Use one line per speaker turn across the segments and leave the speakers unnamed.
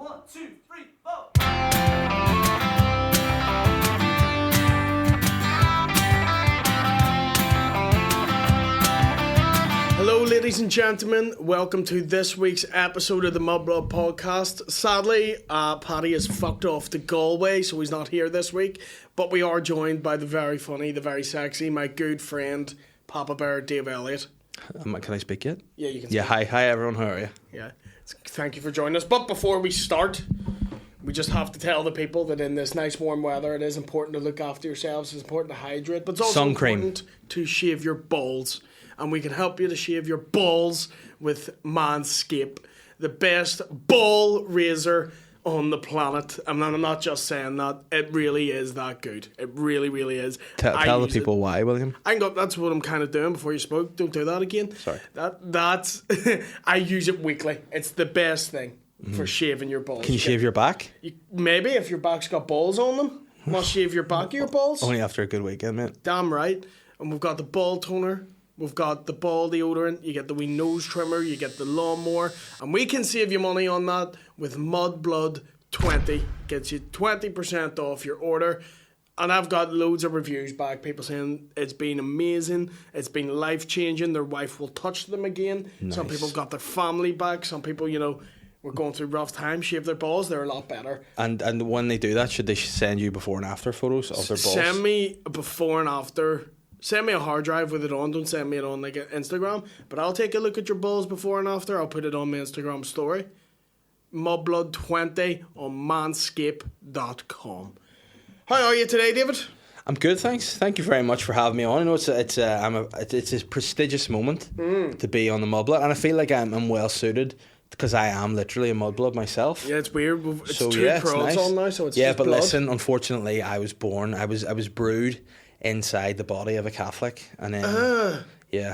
1, 2, 3, 4.
Hello, ladies and gentlemen. Welcome to this week's episode of the Mudblood podcast. Sadly, Paddy is fucked off to Galway, so he's not here this week. But we are joined by the very funny, the very sexy, my good friend, Papa Bear Dave Elliott.
Can I speak yet?
Yeah, you can
speak. Yeah, hi everyone, how are you?
Yeah, thank you for joining us. But before we start, we just have to tell the people that in this nice warm weather, it is important to look after yourselves. It's important to hydrate, but it's also important to shave your balls. And we can help you to shave your balls with Manscaped, the best ball razor on the planet. I'm not just saying that. It really is that good. It really, really is.
Tell the people why, William.
That's what I'm kind of doing before you spoke. Don't do that again.
Sorry.
That's I use it weekly. It's the best thing for shaving your balls.
Can you shave your back?
Maybe if your back's got balls on them. Must shave your back of your balls.
Only after a good weekend, mate.
Damn right. And we've got the ball toner. We've got the ball deodorant, you get the wee nose trimmer, you get the lawnmower, and we can save you money on that with Mudblood 20. Gets you 20% off your order. And I've got loads of reviews back, people saying it's been amazing, it's been life-changing, their wife will touch them again. Nice. Some people got their family back, some people, were going through rough times, shave their balls, they're a lot better.
And when they do that, should they send you before and after photos of their balls?
Send me a before and after. Send me a hard drive with it on. Don't send me it on like Instagram. But I'll take a look at your balls before and after. I'll put it on my Instagram story. Mudblood20 on manscaped.com. How are you today, David?
I'm good, thanks. Thank you very much for having me on. I know it's a prestigious moment to be on the Mudblood, and I feel like I'm well suited because I am literally a Mudblood myself.
Yeah, it's weird. It's so, two pearls on now, so it's
yeah.
Just
but
blood.
Listen, unfortunately, I was brewed inside the body of a Catholic, and then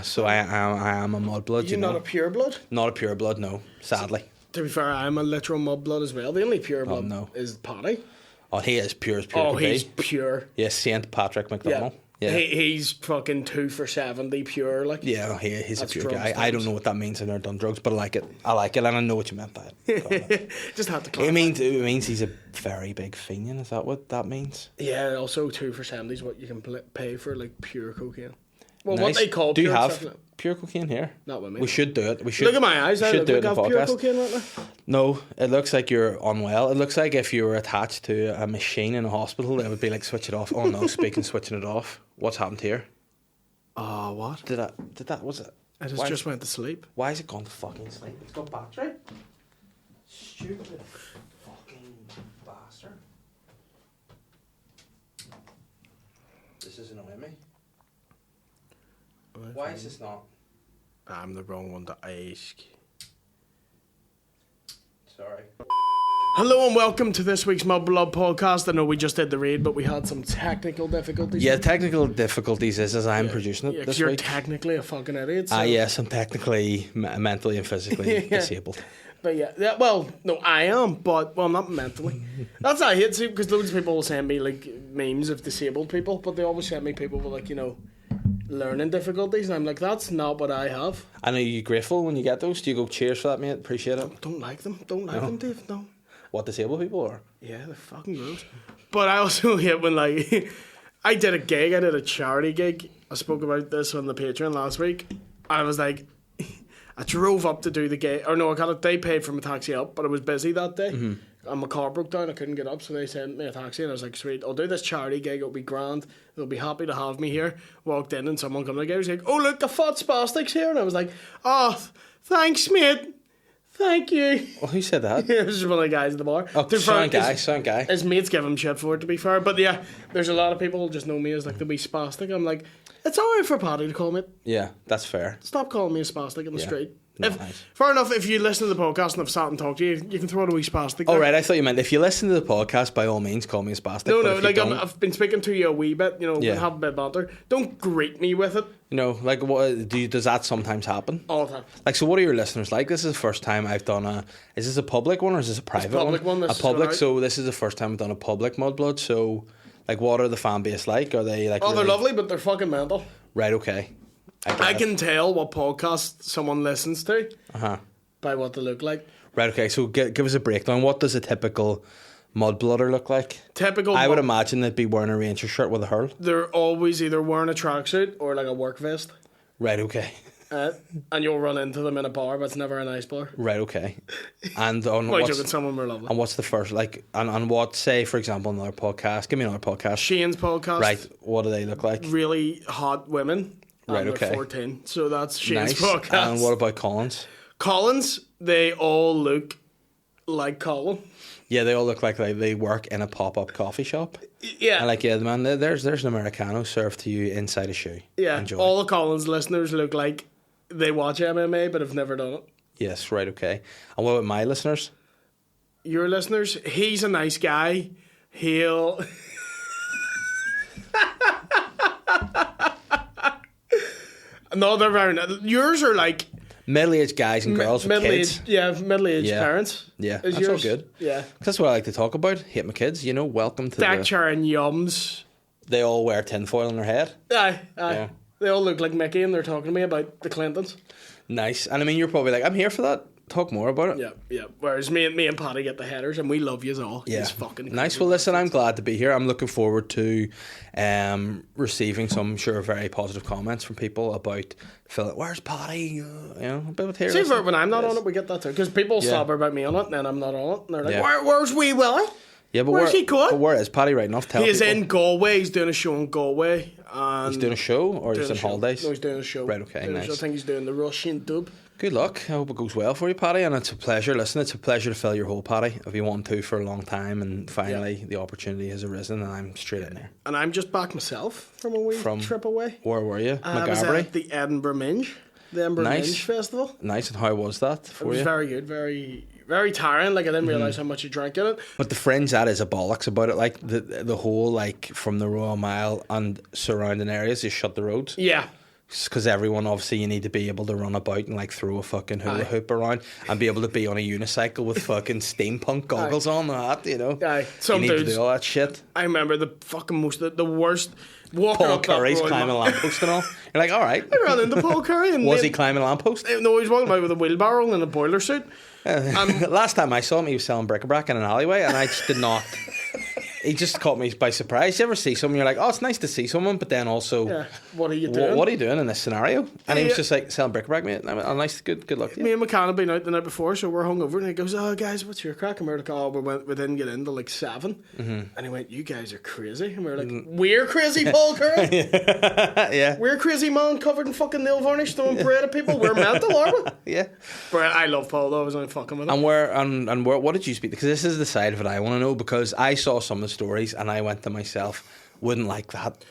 so I am a mudblood.
You're not a pure blood?
Not a pure blood, no. Sadly.
To be fair, I'm a literal mudblood as well. The only pure blood is Paddy.
Oh, he is pure as pure.
Oh, he's pure.
Yes, Saint Patrick McDonald.
Yeah. He's fucking 2 for 70 pure, like.
Yeah, he's a pure guy. I don't know what that means. I've never done drugs, but I like it. And I know what you meant by it.
Just have to clarify.
It means he's a very big fiend. Is that what that means?
Yeah, also 2 for 70 is what you can pay for, like, pure cocaine. Well,
nice.
what they call
do
pure.
you have pure cocaine here?
Not with me.
We should do it. We should.
Look at my eyes.
We should do it in the
have pure
podcast.
cocaine right now.
No, it looks like you're unwell. It looks like if you were attached to a machine in a hospital, it would be like switch it off. Oh no, switching it off. What's happened here?
What?
Did that? Was it?
I just went to sleep.
Why is it gone to fucking sleep? It's got battery. Stupid fucking bastard. This is annoying me. Why is this not?
I'm the wrong one to ask.
Sorry.
Hello and welcome to this week's Mudblood podcast. I know we just did the raid, but we had some technical difficulties.
Yeah, technical difficulties is as I'm producing it this
you're
week.
Technically a fucking idiot. So.
Yes, I'm technically mentally and physically disabled.
But well, no, I am, but not mentally. That's what I hate, because loads of people will send me like memes of disabled people, but they always send me people with like, learning difficulties, and I'm like, that's not what I have.
And are you grateful when you get those? Do you go, cheers for that, mate? Appreciate it.
Don't like them, Dave. No.
What, disabled people or?
Yeah, they're fucking gross. But I also hate when like I did a charity gig. I spoke about this on the Patreon last week. I was like, I drove up to do the gig, or no, they paid for my taxi up, but I was busy that day. Mm-hmm. And my car broke down, I couldn't get up, so they sent me a taxi, and I was like, sweet, I'll do this charity gig, it'll be grand, they'll be happy to have me here. Walked in, and someone come like, I was like, oh look, the fat spastic's here, and I was like, oh, thanks mate, thank you.
Well, who said that?
It was just one of the guys at the bar.
Oh, sound guy.
His mates give him shit for it, to be fair, but yeah, there's a lot of people who just know me as like the wee spastic. I'm like, it's alright for Paddy to call me it.
Yeah, that's fair.
Stop calling me a spastic in the street.
Nice.
Fair enough, if you listen to the podcast and I've sat and talked to you, you can throw it a wee spastic.
Oh, right, I thought you meant if you listen to the podcast, by all means, call me a spastic.
No, like I've been speaking to you a wee bit, have a bit of banter. Don't greet me with it.
Like what does that sometimes happen?
All the time.
Like, so what are your listeners like? This is the first time I've done is this a public one or is this a private one?
Public one.
A public, so this is the first time I've done a public Mudblood, so like what are the fan base like? Are they like
they're lovely, but they're fucking mental.
Right, okay.
I can tell what podcast someone listens to. by what they look like.
Right, okay, so give us a breakdown. What does a typical mudblooder look like?
I
would imagine they'd be wearing a Ranger shirt with a hurl.
They're always either wearing a tracksuit or like a work vest.
Right, okay.
And you'll run into them in a bar, but it's never a nice bar.
Right, okay. And on
some of them are lovely.
And what's the first, like, on what, say, for example, another podcast? Give me another podcast.
Shane's podcast.
Right, what do they look like?
Really hot women.
Right, okay.
They're 14. So that's Shane's
nice.
podcast.
And what about Colin's?
Colin's, they all look like Colin.
Yeah, they all look like they work in a pop-up coffee shop.
Yeah.
And like, yeah, man, there's an Americano served to you inside a shoe.
Yeah.
Enjoy.
All the Colin's listeners look like they watch MMA but have never done it.
Yes, right, okay. And what about my listeners?
Your listeners? He's a nice guy. He'll... No, they're very nice. Yours are like...
Middle-aged guys and girls with kids.
Middle-aged parents.
Yeah, that's
yours?
all good.
Yeah.
That's what I like to talk about. Hate my kids, you know, welcome to
Stack chair and yums.
They all wear tinfoil on their head.
Aye.
Yeah.
They all look like Mickey and they're talking to me about the Clintons.
Nice. And I mean, you're probably like, I'm here for that. Talk more about it.
Yeah. Whereas me and Paddy get the headers and we love you all.
Yeah.
It's fucking
nice.
crazy.
Well, listen, I'm glad to be here. I'm looking forward to receiving some, sure, very positive comments from people about Philip. Where's Paddy? You know, a bit of here.
See, when I'm not on it, we get that too. Because people slobber about me on it and then I'm not on it. And they're like, where's Wee Willie?
Yeah, but
where's he going?
But where is Paddy right enough? Tell
He is
people.
in Galway. He's doing a show in Galway. And
He's doing a show or he's on holidays?
No, he's doing a show.
Right, okay, nice.
I think he's doing the Russian dub.
Good luck. I hope it goes well for you, Paddy. And it's a pleasure. Listen, it's a pleasure to fill your hole, Paddy. I've been wanting to for a long time, and finally the opportunity has arisen, and I'm straight in there.
And I'm just back myself from a wee trip away.
Where were you?
I was at the Edinburgh Minge, the Edinburgh Minge Festival.
Nice. And how was that for you?
It was very good, very, very tiring. Like I didn't realise how much you drank in it.
But the Fringe, that is a bollocks about it. Like the whole, like from the Royal Mile and surrounding areas, they shut the roads.
Yeah.
Because everyone, obviously, you need to be able to run about and like throw a fucking hula hoop around and be able to be on a unicycle with fucking steampunk goggles on and that, you know.
Some
you need
dudes,
to do all that shit.
I remember the fucking the worst walking
Paul
up
Curry's
that
climbing a lamppost and all. You're like, all right.
I ran into Paul Curry and
was he climbing a lamppost?
No, he was walking about with a wheelbarrow and a boiler suit.
Last time I saw him, he was selling bric-a-brac in an alleyway, and I just did not. He just caught me by surprise. You ever see someone, you're like, oh, it's nice to see someone, but then also,
what are you doing?
What are you doing in this scenario? And he was just like, selling bric-a-brac, mate. Oh, nice, good luck to you.
Me and McCann had been out the night before, so we're hungover, and he goes, oh, guys, what's your crack? And we're like, oh, we didn't get into like 7. And he went, you guys are crazy. And we were like, we're crazy, Paul Curry.
Yeah.
We're crazy, man, covered in fucking nail varnish, throwing bread at people. We're mental, are we?
Yeah.
But I love Paul, though. I was only fucking with him.
And where, what did you speak? Because this is the side of it I want to know, because I saw some of the stories, and I went to myself, wouldn't like that.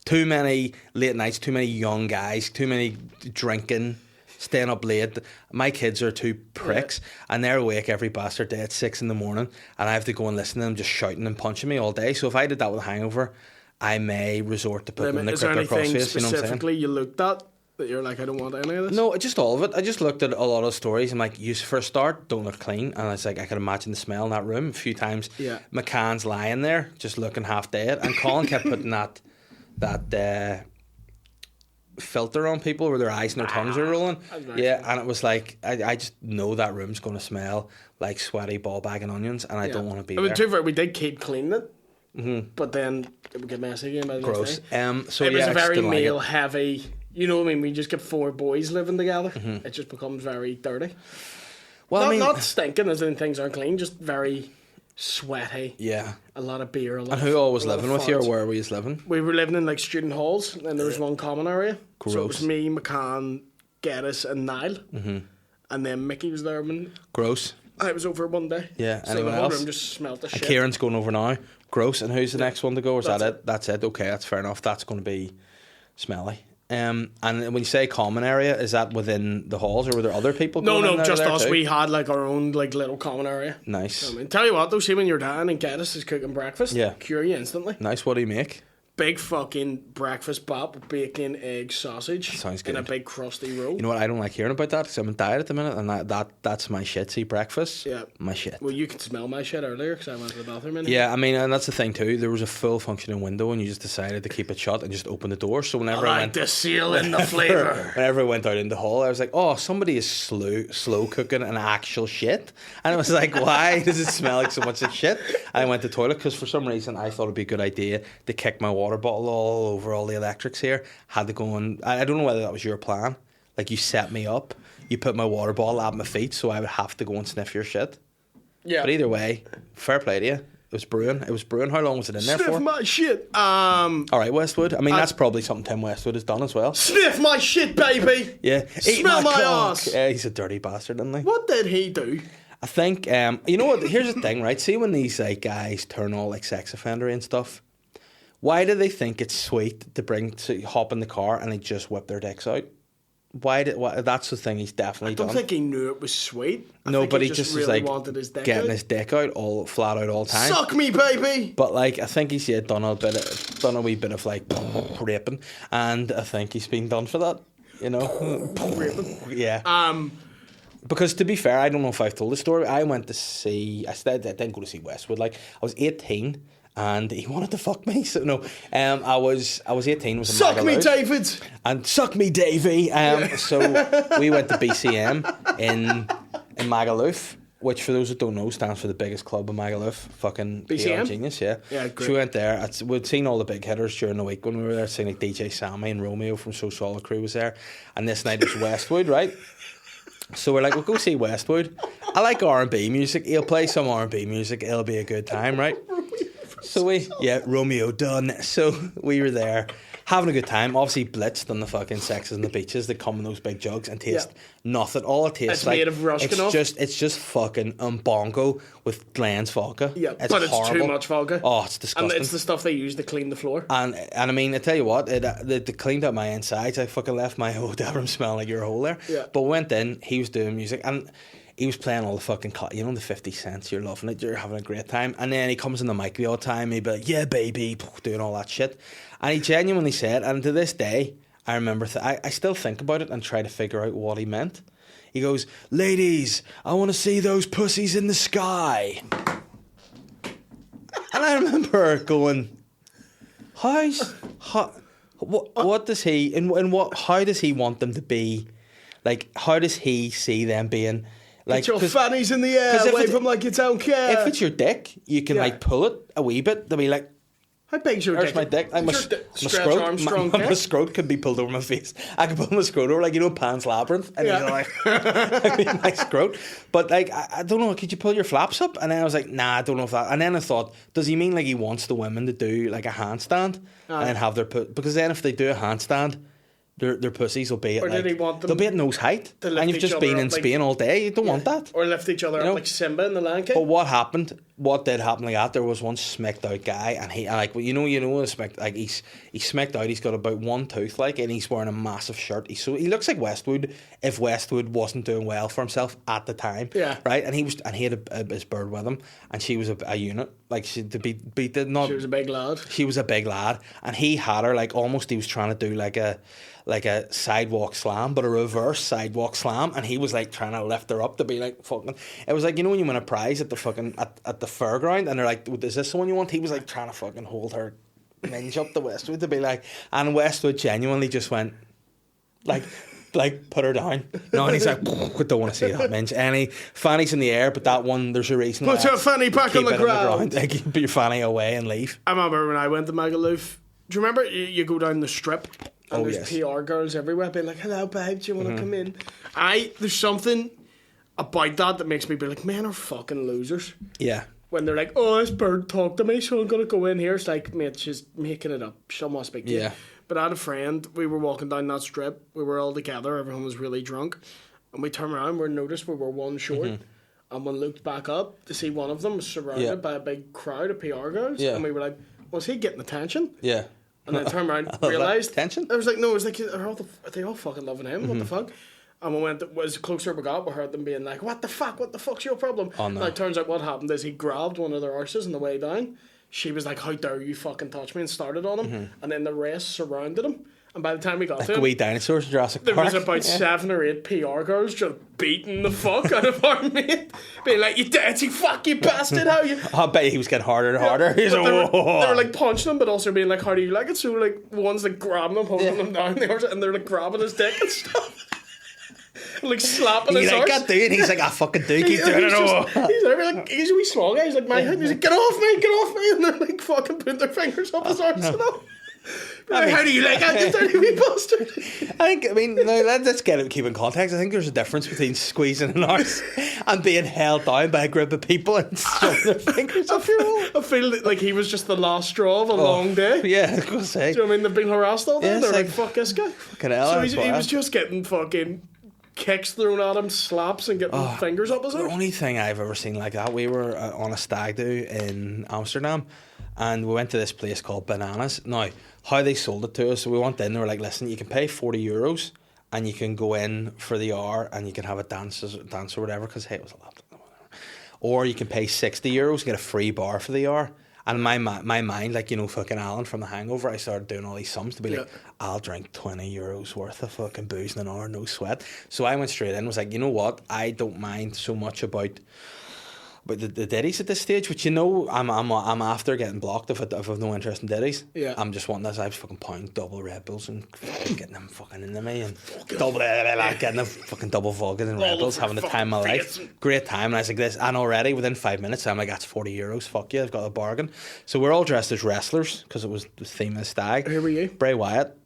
Too many late nights, too many young guys, too many drinking, staying up late. My kids are two pricks, and they're awake every bastard day at 6 a.m, and I have to go and listen to them just shouting and punching me all day. So if I did that with a hangover, I may resort to putting them in the crippler crossface. You know what I'm saying?
Specifically you looked at that you're like, I don't want any of this?
No, just all of it. I just looked at a lot of stories. I'm like, you for a start, don't look clean. And it's like, I could imagine the smell in that room a few times.
Yeah.
McCann's lying there, just looking half dead. And Colin kept putting that filter on people where their eyes and their tongues are rolling. Yeah, and it was like, I just know that room's going to smell like sweaty ball bag and onions, and I don't want to be there.
Too far, we did keep cleaning it, but then it would get messy again by the next day.
So
it was a very male heavy. You know what I mean? We just get 4 boys living together. It just becomes very dirty.
Well,
not stinking as in things aren't clean, just very sweaty.
Yeah.
A lot of beer.
And who all was living with you, or where were you living?
We were living in like student halls, and there was one common area.
Gross.
So it was me, McCann, Geddes, and Niall. And then Mickey was there.
Gross.
I was over one day.
Yeah.
So
Anyone
the whole
else?
room just smelled the shit.
And Kieran's going over now. Gross. And who's the next one to go? Or is
That's
that it? That's it. Okay, that's fair enough. That's going to be smelly. And when you say common area, is that within the halls, or were there other people?
No, just us. Too? We had like our own like little common area.
Nice.
I mean, tell you what though, see when you're down and Geddes is cooking breakfast, cure you instantly.
Nice. What do you make?
big fucking breakfast bop with bacon, egg, sausage.
Sounds
in a
good.
big crusty roll.
You know what? I don't like hearing about that because I'm on diet at the minute, and that's my shit. See, breakfast.
Yeah.
My shit.
Well, you could smell my shit earlier because I went to the bathroom. In
Yeah, I mean, and that's the thing too. There was a full functioning window, and you just decided to keep it shut and just open the door. So whenever I went
to seal in the flavour.
Whenever I went out in the hall, I was like, "Oh, somebody is slow cooking an actual shit," and I was like, "Why does it smell like so much of shit?" I went to the toilet because for some reason I thought it'd be a good idea to kick my water bottle all over all the electrics here. Had to go and I don't know whether that was your plan. Like you set me up, you put my water bottle at my feet, so I would have to go and sniff your shit.
Yeah.
But either way, fair play to you. It was brewing. How long was it in there for?
Sniff my shit.
All right, Westwood. I mean, that's probably something Tim Westwood has done as well.
Sniff my shit, baby.
Yeah.
Smell my ass.
Yeah, he's a dirty bastard, isn't he?
What did he do?
I think, you know what, here's the thing, right? See when these like guys turn all like sex offender and stuff, why do they think it's sweet to hop in the car and they just whip their dicks out? That's the thing he's definitely done.
I don't think he knew it was sweet.
No,
think
but he
just
just
really
was like
wanted his dick
getting
out.
his dick out all flat out all the time.
Suck me, baby.
But like, I think he's done a wee bit of like raping, and I think he's been done for that. You know,
Raping.
Yeah. Because to be fair, I don't know if I've told the story. I went to see. I didn't go to see Westwood. Like I was 18, and he wanted to fuck me. So no, I was 18. Was
Suck me, David.
And suck me, Davey. So we went to BCM in Magaluf, which for those that don't know stands for the biggest club in Magaluf. Fucking
BCM?
PR genius, yeah.
Yeah, great.
So we went there. We'd seen all the big hitters during the week when we were there. Seen like DJ Sammy and Romeo from So Solid Crew was there, and this night it was Westwood, right? So we're like, we'll go see Westwood. I like R&B music. He'll play some R&B music. It'll be a good time, right? So Romeo done. So we were there having a good time. Obviously blitzed on the fucking sexes and the beaches that come in those big jugs and taste nothing. All it tastes
It's
like
made of Rushkoff.
it's just fucking bongo with Glen's vodka.
Yeah,
it's
but it's
horrible.
too much vodka.
Oh, it's disgusting.
And it's the stuff they use to clean the floor.
And I mean, I tell you what, they cleaned up my insides. I fucking left my hotel room smelling like your hole there.
Yeah.
But went in, he was doing music, and he was playing all the fucking the 50 cents. You're loving it. You're having a great time. And then he comes in the mic the odd time. He'd be like, "Yeah, baby," doing all that shit. And he genuinely said, and to this day, I remember, I still think about it and try to figure out what he meant. He goes, "Ladies, I want to see those pussies in the sky." And I remember going, what does he, how does he want them to be? Like, how does he see them being? Like,
Get your fannies in the air, wave them like you don't care.
If it's your dick, you can like pull it a wee bit to be like,
how big's your
there's
dick?
my dick. Like my
Stretch Armstrong
my scrot could be pulled over my face. I could pull my scrot over, like, Pan's Labyrinth, and he's like, I mean, my scrot. But like, I don't know, could you pull your flaps up? And then I was like, nah, I don't know if that. And then I thought, does he mean like he wants the women to do like a handstand and then have their because then if they do a handstand, their pussies will be at,
or did he want them
they'll be at nose height, and you've just been in Spain all day. You don't want that.
Or lift each other up like Simba in the Lion King.
But what did happen like that, there was one smacked out guy, and he like, you know like he's smacked out, he's got about one tooth, like, and he's wearing a massive shirt. He looks like Westwood if Westwood wasn't doing well for himself at the time.
Yeah.
Right? And he had his bird with him, and she was a unit. Like, she was a big lad. She was a big lad, and he had her like almost, he was trying to do like a sidewalk slam, but a reverse sidewalk slam, and he was like trying to lift her up to be like fucking. It was like, you know when you win a prize at the fucking at the fairground, and they're like, "Is this the one you want?" He was like trying to fucking hold her minge up to Westwood to be like, and Westwood genuinely just went like put her down. No, and he's like, "I don't want to see that minge." Any fannies in the air, but that one, there's a reason.
Put your fanny back on the ground.
Like, keep your fanny away and leave.
I remember when I went to Magaluf. Do you remember you go down the strip? And there's PR girls everywhere being like, "Hello, babe, do you want to come in?" There's something about that makes me be like, men are fucking losers.
Yeah.
When they're like, "Oh, this bird talked to me, so I'm going to go in here." It's like, mate, she's making it up. She'll must speak to you. But I had a friend, we were walking down that strip, we were all together, everyone was really drunk, and we turned around, we noticed we were one short, and we looked back up to see one of them was surrounded by a big crowd of PR girls, and we were like, was he getting attention?
Yeah.
And then turned around, realised...
Attention?
I was like, no, it was like, are they all fucking loving him? What the fuck? And we went, as closer we got, we heard them being like, what the fuck's your problem?
Oh, no.
And it turns out what happened is he grabbed one of their arses on the way down, she was like, how dare you fucking touch me, and started on him. And then the rest surrounded him. And by the time we got
Like
to him,
wee dinosaurs in Jurassic
there
Park.
was about 7 or 8 PR girls just beating the fuck out of our mate. Being like, you dirty fuck, you bastard, how you...
I bet he was getting harder and harder. He's
But
like,
they
whoa.
were like punching him, but also being like, how do you like it? So like, one's like grabbing him, holding him down, the others, and they're like grabbing his dick and stuff. Like slapping
He's
his
like,
arse.
God, dude. He's like, I fucking do. Keep doing it.
He's a wee small guy. He's like, my height. He's like, get off me. And they're like, fucking putting their fingers up his arse and all. Like, how do you like it, you dirty wee bastard?
I mean, no, let's keep in context. I think there's a difference between squeezing an arse and being held down by a group of people and shoving their fingers up your hole.
I feel like he was just the last straw of a long day.
Yeah, I was going to say.
Do you know what I mean? They've been harassed all day.
Yeah,
They're
it's
like,
like,
fuck this guy.
Fucking hell,
So
that's
he
bad.
was just getting fucking kicks thrown at him, slaps, and getting fingers up his
The
arse.
only thing I've ever seen like that, we were on a stag do in Amsterdam, and we went to this place called Bananas. Now, how they sold it to us, so we went in, they were like, listen, you can pay €40 and you can go in for the hour and you can have a dance or whatever, because hey, it was a lot. Or you can pay €60, get a free bar for the hour. And my mind, like, you know, fucking Alan from The Hangover, I started doing all these sums to be like, I'll drink €20 worth of fucking booze in an hour, no sweat. So I went straight in, was like, you know what, I don't mind so much about the ditties at this stage, which, you know, I'm after getting blocked if I've no interest in ditties.
Yeah.
I'm just wanting this. I was fucking pounding double Red Bulls and getting them fucking into me, and getting them fucking double vodka and Red Bulls, having the time of my life. Great time. And I was like, this, and already within 5 minutes, I'm like, that's €40. Fuck yeah, I've got a bargain. So we're all dressed as wrestlers because it was the theme of the stag.
Who were you?
Bray Wyatt.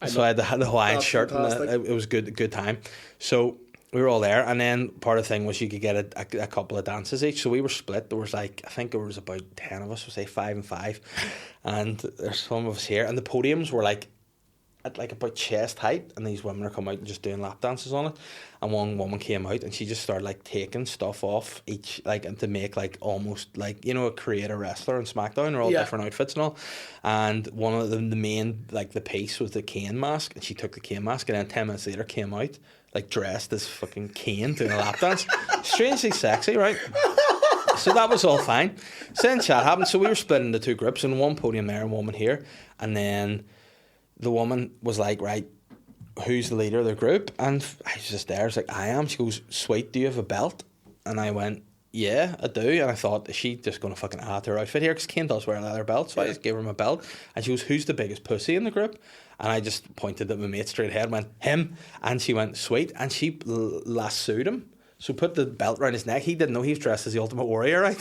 So I had the Hawaiian
That's
shirt,
fantastic.
and it was good time. So we were all there, and then part of the thing was you could get a couple of dances each. So we were split. There was like, I think there was about 10 of us, we'll say 5 and 5, and there's some of us here, and the podiums were like at like about chest height, and these women are coming out and just doing lap dances on it. And one woman came out and she just started like taking stuff off each, like, and to make like almost like, you know, create a wrestler in SmackDown. They're all different outfits and all. And one of them, the main, like the piece was the cane mask, and she took the cane mask, and then 10 minutes later came out like dressed as fucking Kane doing a lap dance. Strangely sexy, right? So that was all fine. So then chat happened. So we were split into 2 groups, and one podium there and woman here. And then the woman was like, right, who's the leader of the group? And I was just there. I was like, I am. She goes, sweet, do you have a belt? And I went, yeah, I do. And I thought, is she just going to fucking add to her outfit here? Because Kane does wear a leather belt. So I just gave her my belt. And she goes, who's the biggest pussy in the group? And I just pointed at my mate straight ahead and went, him. And she went, sweet. And she lassoed him. So put the belt around his neck. He didn't know he was dressed as the Ultimate Warrior, right?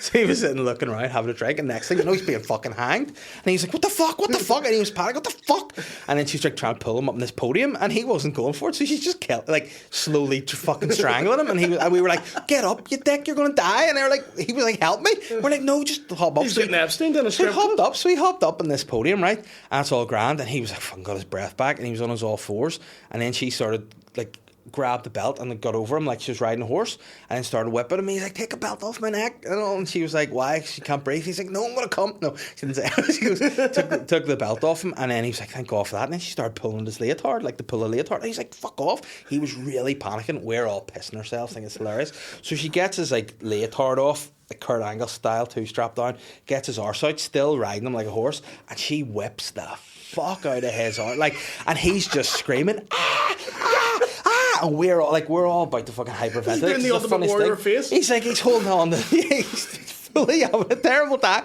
So he was sitting looking around, having a drink, and next thing you know, he's being fucking hanged. And he's like, what the fuck? And he was panicking, what the fuck? And then she's like trying to pull him up on this podium, and he wasn't going for it. So she's just like slowly fucking strangling him. And we were like, get up, you dick, you're going to die. And he was like, help me. We're like, no, just hop up.
He's getting Epstein down a strip
club. So he hopped up on this podium, right? And it's all grand. And he was like, fucking got his breath back, and he was on his all fours. And then she started like, grabbed the belt and got over him like she was riding a horse, and then started whipping him. He's like, take a belt off my neck, and she was like, why? She can't breathe. He's like, no, I'm gonna come. No, she didn't say. She goes, took the belt off him, and then he was like, thank God for that. And then she started pulling his leotard, like to pull a leotard, and he's like, fuck off. He was really panicking. We're all pissing ourselves, think it's hilarious. So she gets his like leotard off, like Kurt Angle style, 2-strap down, gets his arse out, still riding him like a horse, and she whips the fuck out of his arse, like, and he's just screaming, and we're all about to fucking hyperventilate.
He's doing the Ultimate Warrior face.
He's like, he's holding on to, he's fully having a terrible time,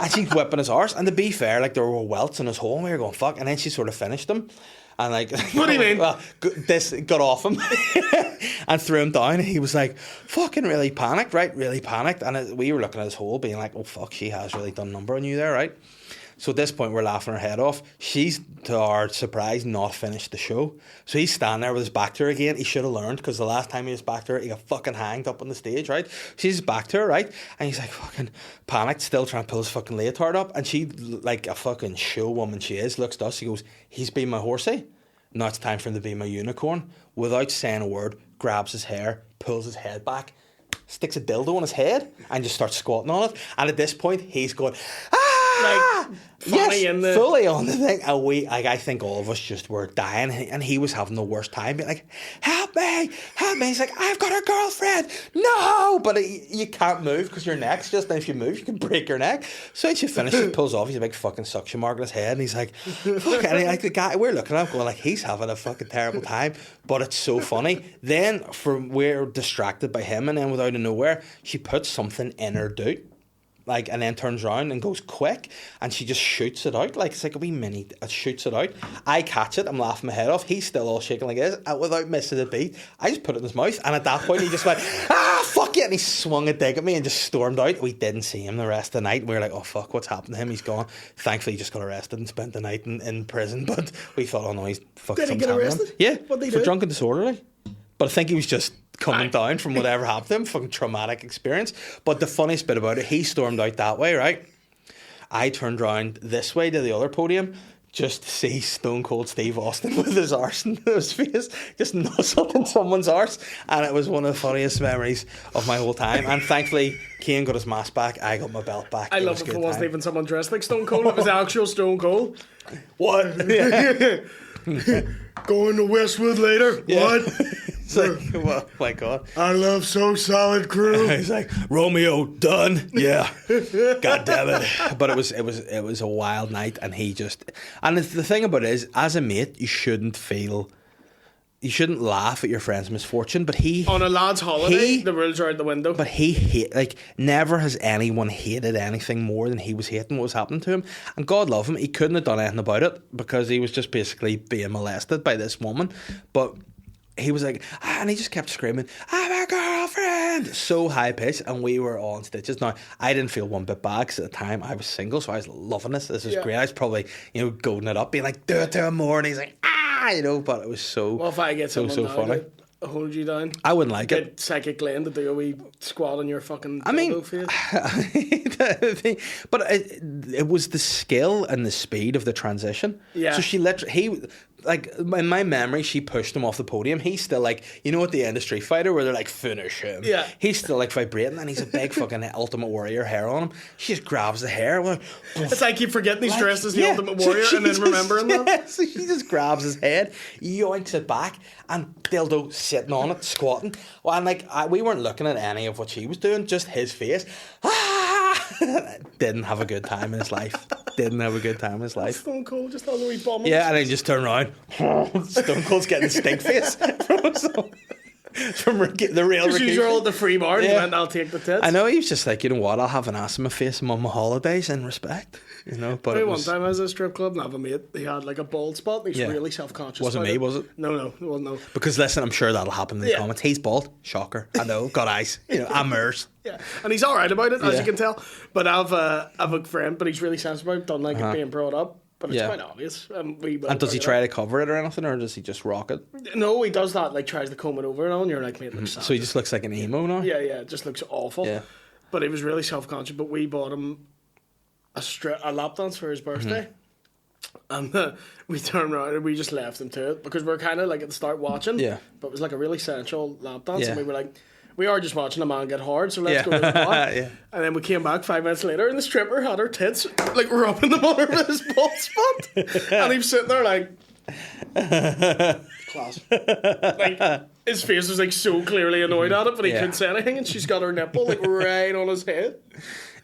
and she's whipping his arse. And to be fair, like, there were welts in his hole, and we were going, fuck. And then she sort of finished him, and like,
what do you mean?
Well, this got off him and threw him down. And he was like, fucking really panicked, right? Really panicked. And we were looking at his hole, being like, oh fuck, she has really done a number on you there, right? So at this point, we're laughing our head off. She's, to our surprise, not finished the show. So he's standing there with his back to her again. He should have learned, because the last time he was back to her, he got fucking hanged up on the stage, right? She's back to her, right? And he's like fucking panicked, still trying to pull his fucking leotard up. And she, like a fucking show woman she is, looks to us. She goes, he's been my horsey. Now it's time for him to be my unicorn. Without saying a word, grabs his hair, pulls his head back, sticks a dildo on his head, and just starts squatting on it. And at this point, he's going, ah!
funny in the...
fully on the thing. And I think all of us just were dying, and he was having the worst time, being like, help me. He's like, I've got a girlfriend. No, but you can't move because your neck's just, and if you move, you can break your neck. So once you finish, he pulls off. He's a big fucking suction mark on his head, and he's like, fuck. And like the guy, we're looking at him going like, he's having a fucking terrible time, but it's so funny. Then we're distracted by him, and then without a nowhere, she puts something in her dude. Like, and then turns around and goes quick, and she just shoots it out. Like, it's like a wee mini, it shoots it out. I catch it, I'm laughing my head off. He's still all shaking like this, and without missing a beat, I just put it in his mouth, and at that point, he just went, fuck it, and he swung a dig at me and just stormed out. We didn't see him the rest of the night. We were like, oh, fuck, what's happened to him? He's gone. Thankfully, he just got arrested and spent the night in prison, but we thought, oh no, he's fucking
Did he get arrested?
Yeah,
what did he
for
do?
drunk and disorderly. But I think he was just coming down from whatever happened to him, fucking traumatic experience. But the funniest bit about it, he stormed out that way, right? I turned around this way to the other podium just to see Stone Cold Steve Austin with his arse in his face, just nuzzled in someone's arse. And it was one of the funniest memories of my whole time. And thankfully, Cian got his mask back, I got my belt back.
I love it if it wasn't even someone dressed like Stone Cold, it was actual Stone Cold. What?
Yeah.
Going to Westwood later?
Yeah.
What?
It's like, oh my God.
I love So Solid Crew.
He's like, Romeo, done. Yeah. God damn it. But it was a wild night, and he just, and the thing about it is, as a mate, you shouldn't laugh at your friend's misfortune, but
on a lad's holiday, the rules are out the window.
But never has anyone hated anything more than he was hating what was happening to him. And God love him, he couldn't have done anything about it because he was just basically being molested by this woman. But he was like, and he just kept screaming, I'm a girlfriend, so high pitched, and we were all in stitches. Now, I didn't feel one bit bad because at the time I was single, so I was loving this. This is great. I was probably, goading it up, being like, do it to him more, and he's like, but it was so.
Well, if I get someone
so
now
funny.
to hold you down,
I wouldn't like it.
Get Psychic Glenn to do a wee squat on your fucking face.
But it was the skill and the speed of the transition.
Yeah.
So in my memory, she pushed him off the podium. He's still like, at the end of Street Fighter where they're like, finish him.
Yeah.
He's still like vibrating, and he's a big fucking Ultimate Warrior hair on him. She just grabs the hair.
It's like I keep forgetting he's dressed as the Ultimate Warrior and then remembering that.
So she just grabs his head, yoinks it back, and dildo sitting on it, squatting. Well, and we weren't looking at any of what she was doing, just his face. Didn't have a good time in his life.
Stone Cold just has a wee bomb.
Yeah, and then just turn around. Stone Cold's getting a stink face from the real Ricky.
Because you're all at the free bar and you went, I'll take the tits.
I know, he was just like, you know what, I'll have an ass in my face. I'm on my holidays in respect. But
one time I was at a strip club and I have a mate, he had like a bald spot and he's really self-conscious.
Wasn't me, was it?
No, it wasn't. No.
Because listen, I'm sure that'll happen in the comments. He's bald. Shocker. I know. Got eyes. I'm MERS.
Yeah, and he's alright about it, as you can tell. But I've a friend, but he's really sensitive about it, don't like it being brought up. But it's quite obvious. And
does he try to cover it or anything, or does he just rock it?
No, he does that, like tries to comb it over and all, and you're like, mate, looks sad.
So he just looks like an emo now?
Yeah, it just looks awful. Yeah. But he was really self-conscious, but we bought him a lap dance for his birthday. And we turned around and we just left him to it because we were kind of like at the start watching. Yeah. But it was like a really sensual lap dance, and we were like, we are just watching a man get hard, so let's go to the bar. And then we came back 5 minutes later, and the stripper had her tits like rubbing them on his bald spot, and he was sitting there like, class. Like his face was like so clearly annoyed at it, but he couldn't say anything, and she's got her nipple like right on his head.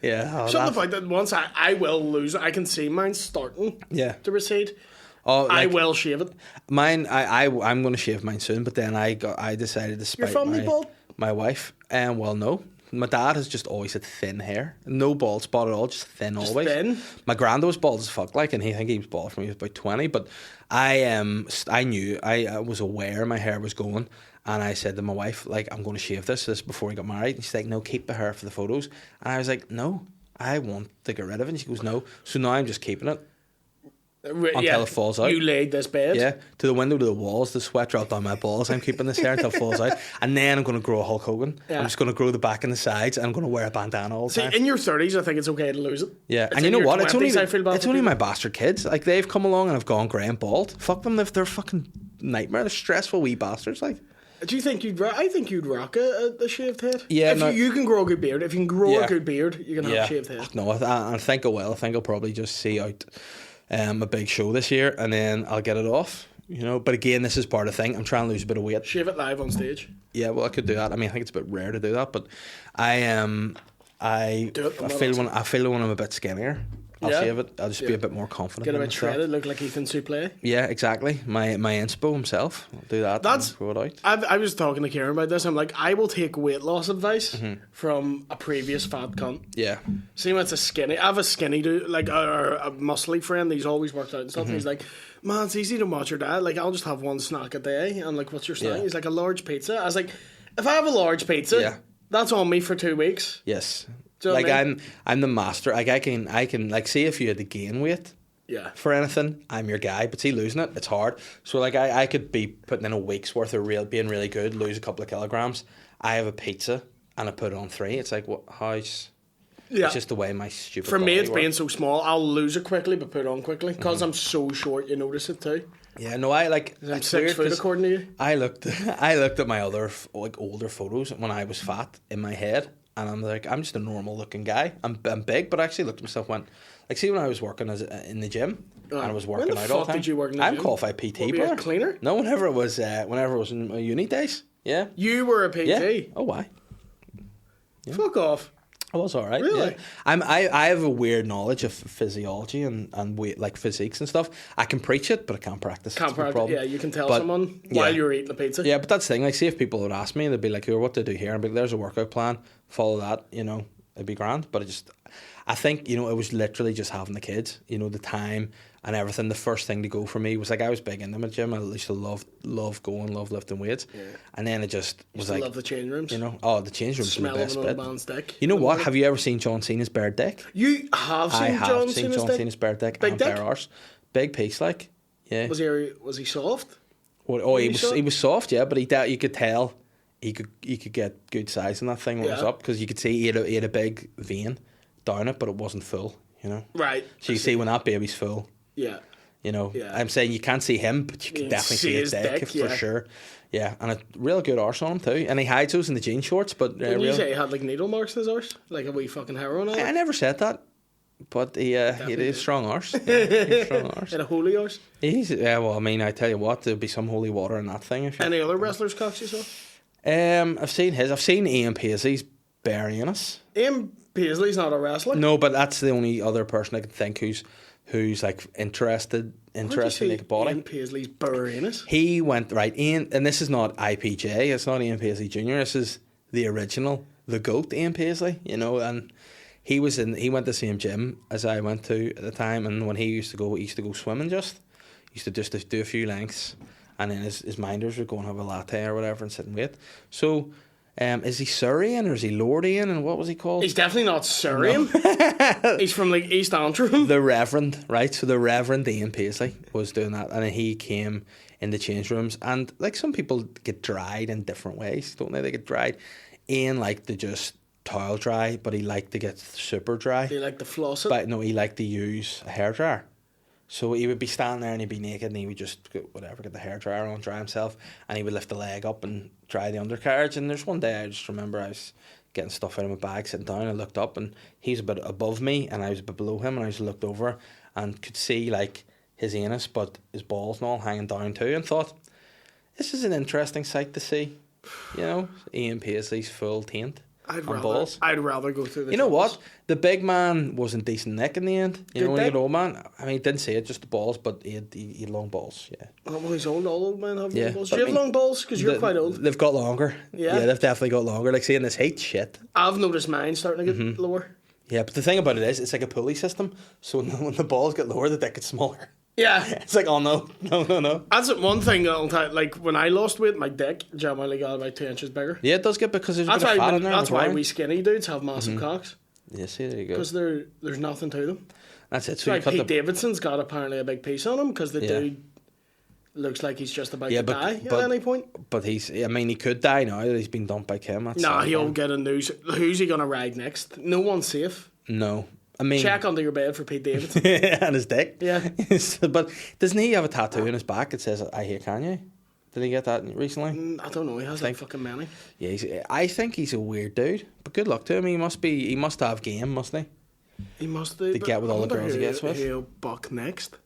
Yeah,
something about that. Once I will lose it, I can see mine starting. To recede. Oh, I will shave it.
Mine, I'm going to shave mine soon, but then I decided to spite
your family bald?
My wife, well, no. My dad has just always had thin hair. No bald spot at all, just thin just always. Thin? My granddad was bald as fuck, and he was bald from he was about 20, but I knew, I was aware my hair was going, and I said to my wife, I'm going to shave this before we got married, and she's like, no, keep the hair for the photos. And I was like, no, I want to get rid of it. And she goes, no. So now I'm just keeping it. Until it falls out.
You laid this bed?
Yeah, to the window, to the walls, the sweat dropped on my balls. I'm keeping this hair until it falls out. And then I'm going to grow a Hulk Hogan. Yeah. I'm just going to grow the back and the sides, and I'm going to wear a bandana all the time.
In your 30s, I think it's okay to lose it.
Yeah, and you know what? 20s, it's only my bastard kids. They've come along and have gone grey and bald. Fuck them, they're fucking nightmare. They're stressful wee bastards,
Do you think you'd? I think you'd rock a shaved head.
Yeah,
if you can grow a good beard, if you can grow a good beard, you can have a shaved head.
No, I think I will. I think I'll probably just see out a big show this year, and then I'll get it off. You know, but again, this is part of the thing. I'm trying to lose a bit of weight.
Shave it live on stage.
Yeah, well, I could do that. I mean, I think it's a bit rare to do that, but I feel when I'm a bit skinnier, I'll shave it. I'll just be a bit more confident.
Get a bit shredded, look like Ethan Suplee.
Yeah, exactly. My inspo himself. I'll do that.
That's.
Throw it out.
I was talking to Kieran about this. I'm like, I will take weight loss advice from a previous fat cunt.
Yeah.
See when it's a skinny. I have a skinny dude, like a muscly friend. He's always worked out and stuff. And he's like, man, it's easy to watch your diet. Like, I'll just have one snack a day. I'm like, what's your snack? He's like, a large pizza. I was like, if I have a large pizza, that's on me for 2 weeks.
Yes.
Do you know
like
what I mean?
I'm the master. Like I can like see if you had to gain weight.
Yeah.
For anything, I'm your guy. But see, losing it, it's hard. So like I could be putting in a week's worth of being really good, lose a couple of kilograms. I have a pizza and I put it on 3. It's like, what? How's? Yeah. It's just the way my stupid.
For me, it's
works.
being so small. I'll lose it quickly, but put it on quickly because I'm so short. You notice it too.
Yeah, no, I like.
I'm 6 foot according to you.
I looked at my other older photos when I was fat in my head. And I'm like, I'm just a normal looking guy. I'm big, but I actually looked at myself and went, like, see when I was working in the gym and I was working out all the time.
Did you work in the gym?
I'm qualified PT,
bro.
a
Cleaner?
No, whenever it was in my uni days. Yeah.
You were a PT?
Yeah. Oh, why?
Yeah. Fuck off.
I was all right.
Really?
Yeah. I have a weird knowledge of physiology and weight, like physiques and stuff. I can preach it, but I can't practice.
Can't practice. Yeah, you can tell someone while you're eating the pizza.
Yeah, but that's the thing. Like, see if people would ask me, they'd be like, "What do I do here?" And I'd be like, "There's a workout plan. Follow that. You know, it'd be grand." But I think it was literally just having the kids. You know, the time and everything. The first thing to go for me was like I was big into my gym. I used to love going, love lifting weights. Yeah. And then it just was like,
love the change rooms.
You know, the change rooms were the best bit.
Man's dick.
You know what? Have you ever seen John Cena's bare dick?
You have seen John Cena's
bare dick.
Big dick?
Bare arse. Big piece, like. Yeah.
Was he soft?
He was soft, yeah, but you could tell he could get good size in that thing when it was up because you could see he had a big vein down it, but it wasn't full. You know.
Right.
So you see when that baby's full.
Yeah.
You know, I'm saying you can't see him, but you can definitely see his dick for sure. Yeah, and a real good arse on him too. And he hides those in the jean shorts, but
didn't you say he had like needle marks in his arse, like a wee fucking heroin?
I never said that, but he had a strong arse. Yeah, strong arse.
And a holy arse.
Well, I mean, I tell you what, there'd be some holy water in that thing.
Any other wrestlers' cocks you saw?
I've seen his. I've seen Ian Paisley's bare anus.
Ian Paisley's not a wrestler.
No, but that's the only other person I can think who's like interested in the body.
Ian Paisley's bare anus.
He went right Ian, and this is not IPJ. It's not Ian Paisley Jr. This is the original, the GOAT Ian Paisley. You know, and he went to the same gym as I went to at the time. And when he used to go swimming. He used to just do a few lengths, and then his minders would go and have a latte or whatever and sit and wait. So. Is he Surreyan or is he Lordian and what was he called?
He's definitely not Surreyan. No. He's from like East Antrim.
The Reverend, right? So the Reverend Ian Paisley was doing that, and then he came in the change rooms, and like some people get dried in different ways, don't they? They get dried. Ian liked to just towel dry, but he liked to get super dry.
He liked to floss it?
But no, he liked to use a hairdryer. So he would be standing there and he'd be naked and he would just get the hairdryer on, dry himself, and he would lift the leg up and dry the undercarriage. And there's one day I just remember I was getting stuff out of my bag, sitting down, and I looked up and he was a bit above me and I was a bit below him, and I just looked over and could see like his anus but his balls and all hanging down too, and thought, this is an interesting sight to see. You know, Ian Paisley's full taint. I'd
rather go through the
You know what? The big man was in decent nick in the end. You know, when he had old man. I mean, he didn't say it, just the balls, but he had long balls, yeah.
Oh, well, he's old. All old men have long balls. Do you have long balls? Because you're quite old.
They've got longer. Yeah, they've definitely got longer. Like, seeing this heat, shit.
I've noticed mine starting to get lower.
Yeah, but the thing about it is, it's like a pulley system. So when the balls get lower, the dick gets smaller.
Yeah.
It's like, oh no.
That's one thing that'll like when I lost weight, my dick generally got about 2 inches bigger.
Yeah, it does get, because there's a bit of fat in there.
That's why we skinny dudes have massive cocks.
Yeah, see, there you go.
Because there's nothing to them.
That's it. So
like Pete Davidson's got apparently a big piece on him because the dude looks like he's just about to die at any point.
But he could die now that he's been dumped by Kim.
He'll get a news. Who's he going to ride next? No one's safe.
No. I mean,
check under your bed for Pete Davidson.
And his dick.
Yeah.
But doesn't he have a tattoo on his back that says, I hate Kanye? Did he get that recently?
I don't know. He has like fucking many.
Yeah, I think he's a weird dude. But good luck to him. He must have game, mustn't he?
He must do.
To get with all the girls he gets with.
He'll buck next.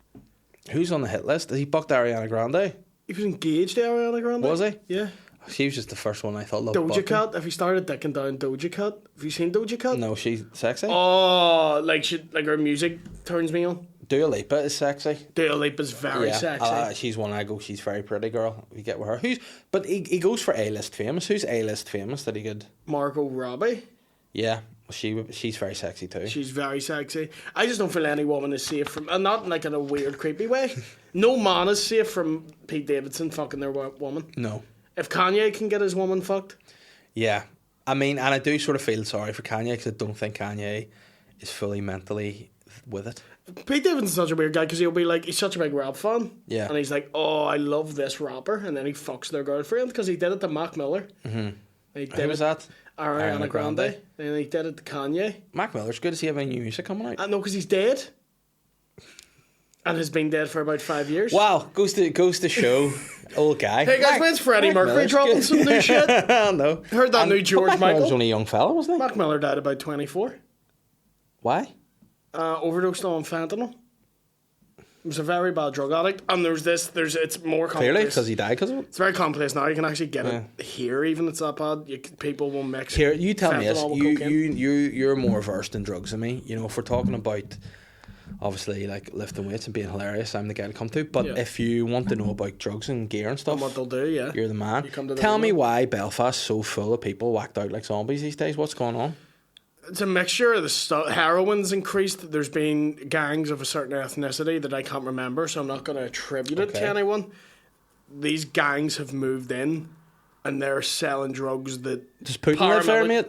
Who's on the hit list? Has he bucked Ariana Grande?
He was engaged to Ariana Grande.
Was he?
Yeah.
She was just the first one I thought loved
Doja
bucking.
Cat. If he started dicking down Doja Cat, have you seen Doja Cat?
No, she's sexy.
Oh, like her music turns me on.
Dua Lipa is sexy.
Dua Lipa's very sexy.
She's one I go. She's very pretty girl. We get with her. But he goes for A-list famous. Who's A-list famous that he could?
Margot Robbie.
Yeah, she's very sexy too.
She's very sexy. I just don't feel any woman is safe from, and not like in a weird, creepy way. No man is safe from Pete Davidson fucking their woman.
No.
If Kanye can get his woman fucked.
Yeah, I mean, and I do sort of feel sorry for Kanye because I don't think Kanye is fully mentally with it.
Pete Davidson's such a weird guy because he'll be like, he's such a big rap fan.
Yeah.
And he's like, oh, I love this rapper. And then he fucks their girlfriend because he did it to Mac Miller.
Mm-hmm. Who was that?
Ariana Grande. And he did it to Kanye.
Mac Miller's good. Does he have any new music coming out?
No, because he's dead. And has been dead for about 5 years.
Wow, goes to show. Old guy.
Hey guys, when's Freddie Mercury dropping some new shit?
No.
Heard that new George
Mac Miller was
Michael.
only a young fella, wasn't he?
Mac Miller died about 24.
Why?
Overdosed on fentanyl. He was a very bad drug addict, and it's more complex.
Clearly, because he died because of it.
It's very complex now. You can actually get it here, even it's that bad. People will mix.
Here, you tell me this.
Fentanyl with
You're more versed in drugs than me. You know, if we're talking about obviously like lifting weights and being hilarious, I'm the guy to come to. But if you want to know about drugs and gear and stuff,
and what they'll do,
you're the man.
You come to the
Tell me
room.
why Belfast's so full of people whacked out like zombies these days. What's going on?
It's a mixture of the stuff. Heroin's increased. There's been gangs of a certain ethnicity that I can't remember, so I'm not going to attribute it to anyone. These gangs have moved in, and they're selling drugs that.
Does Putin live there, mate?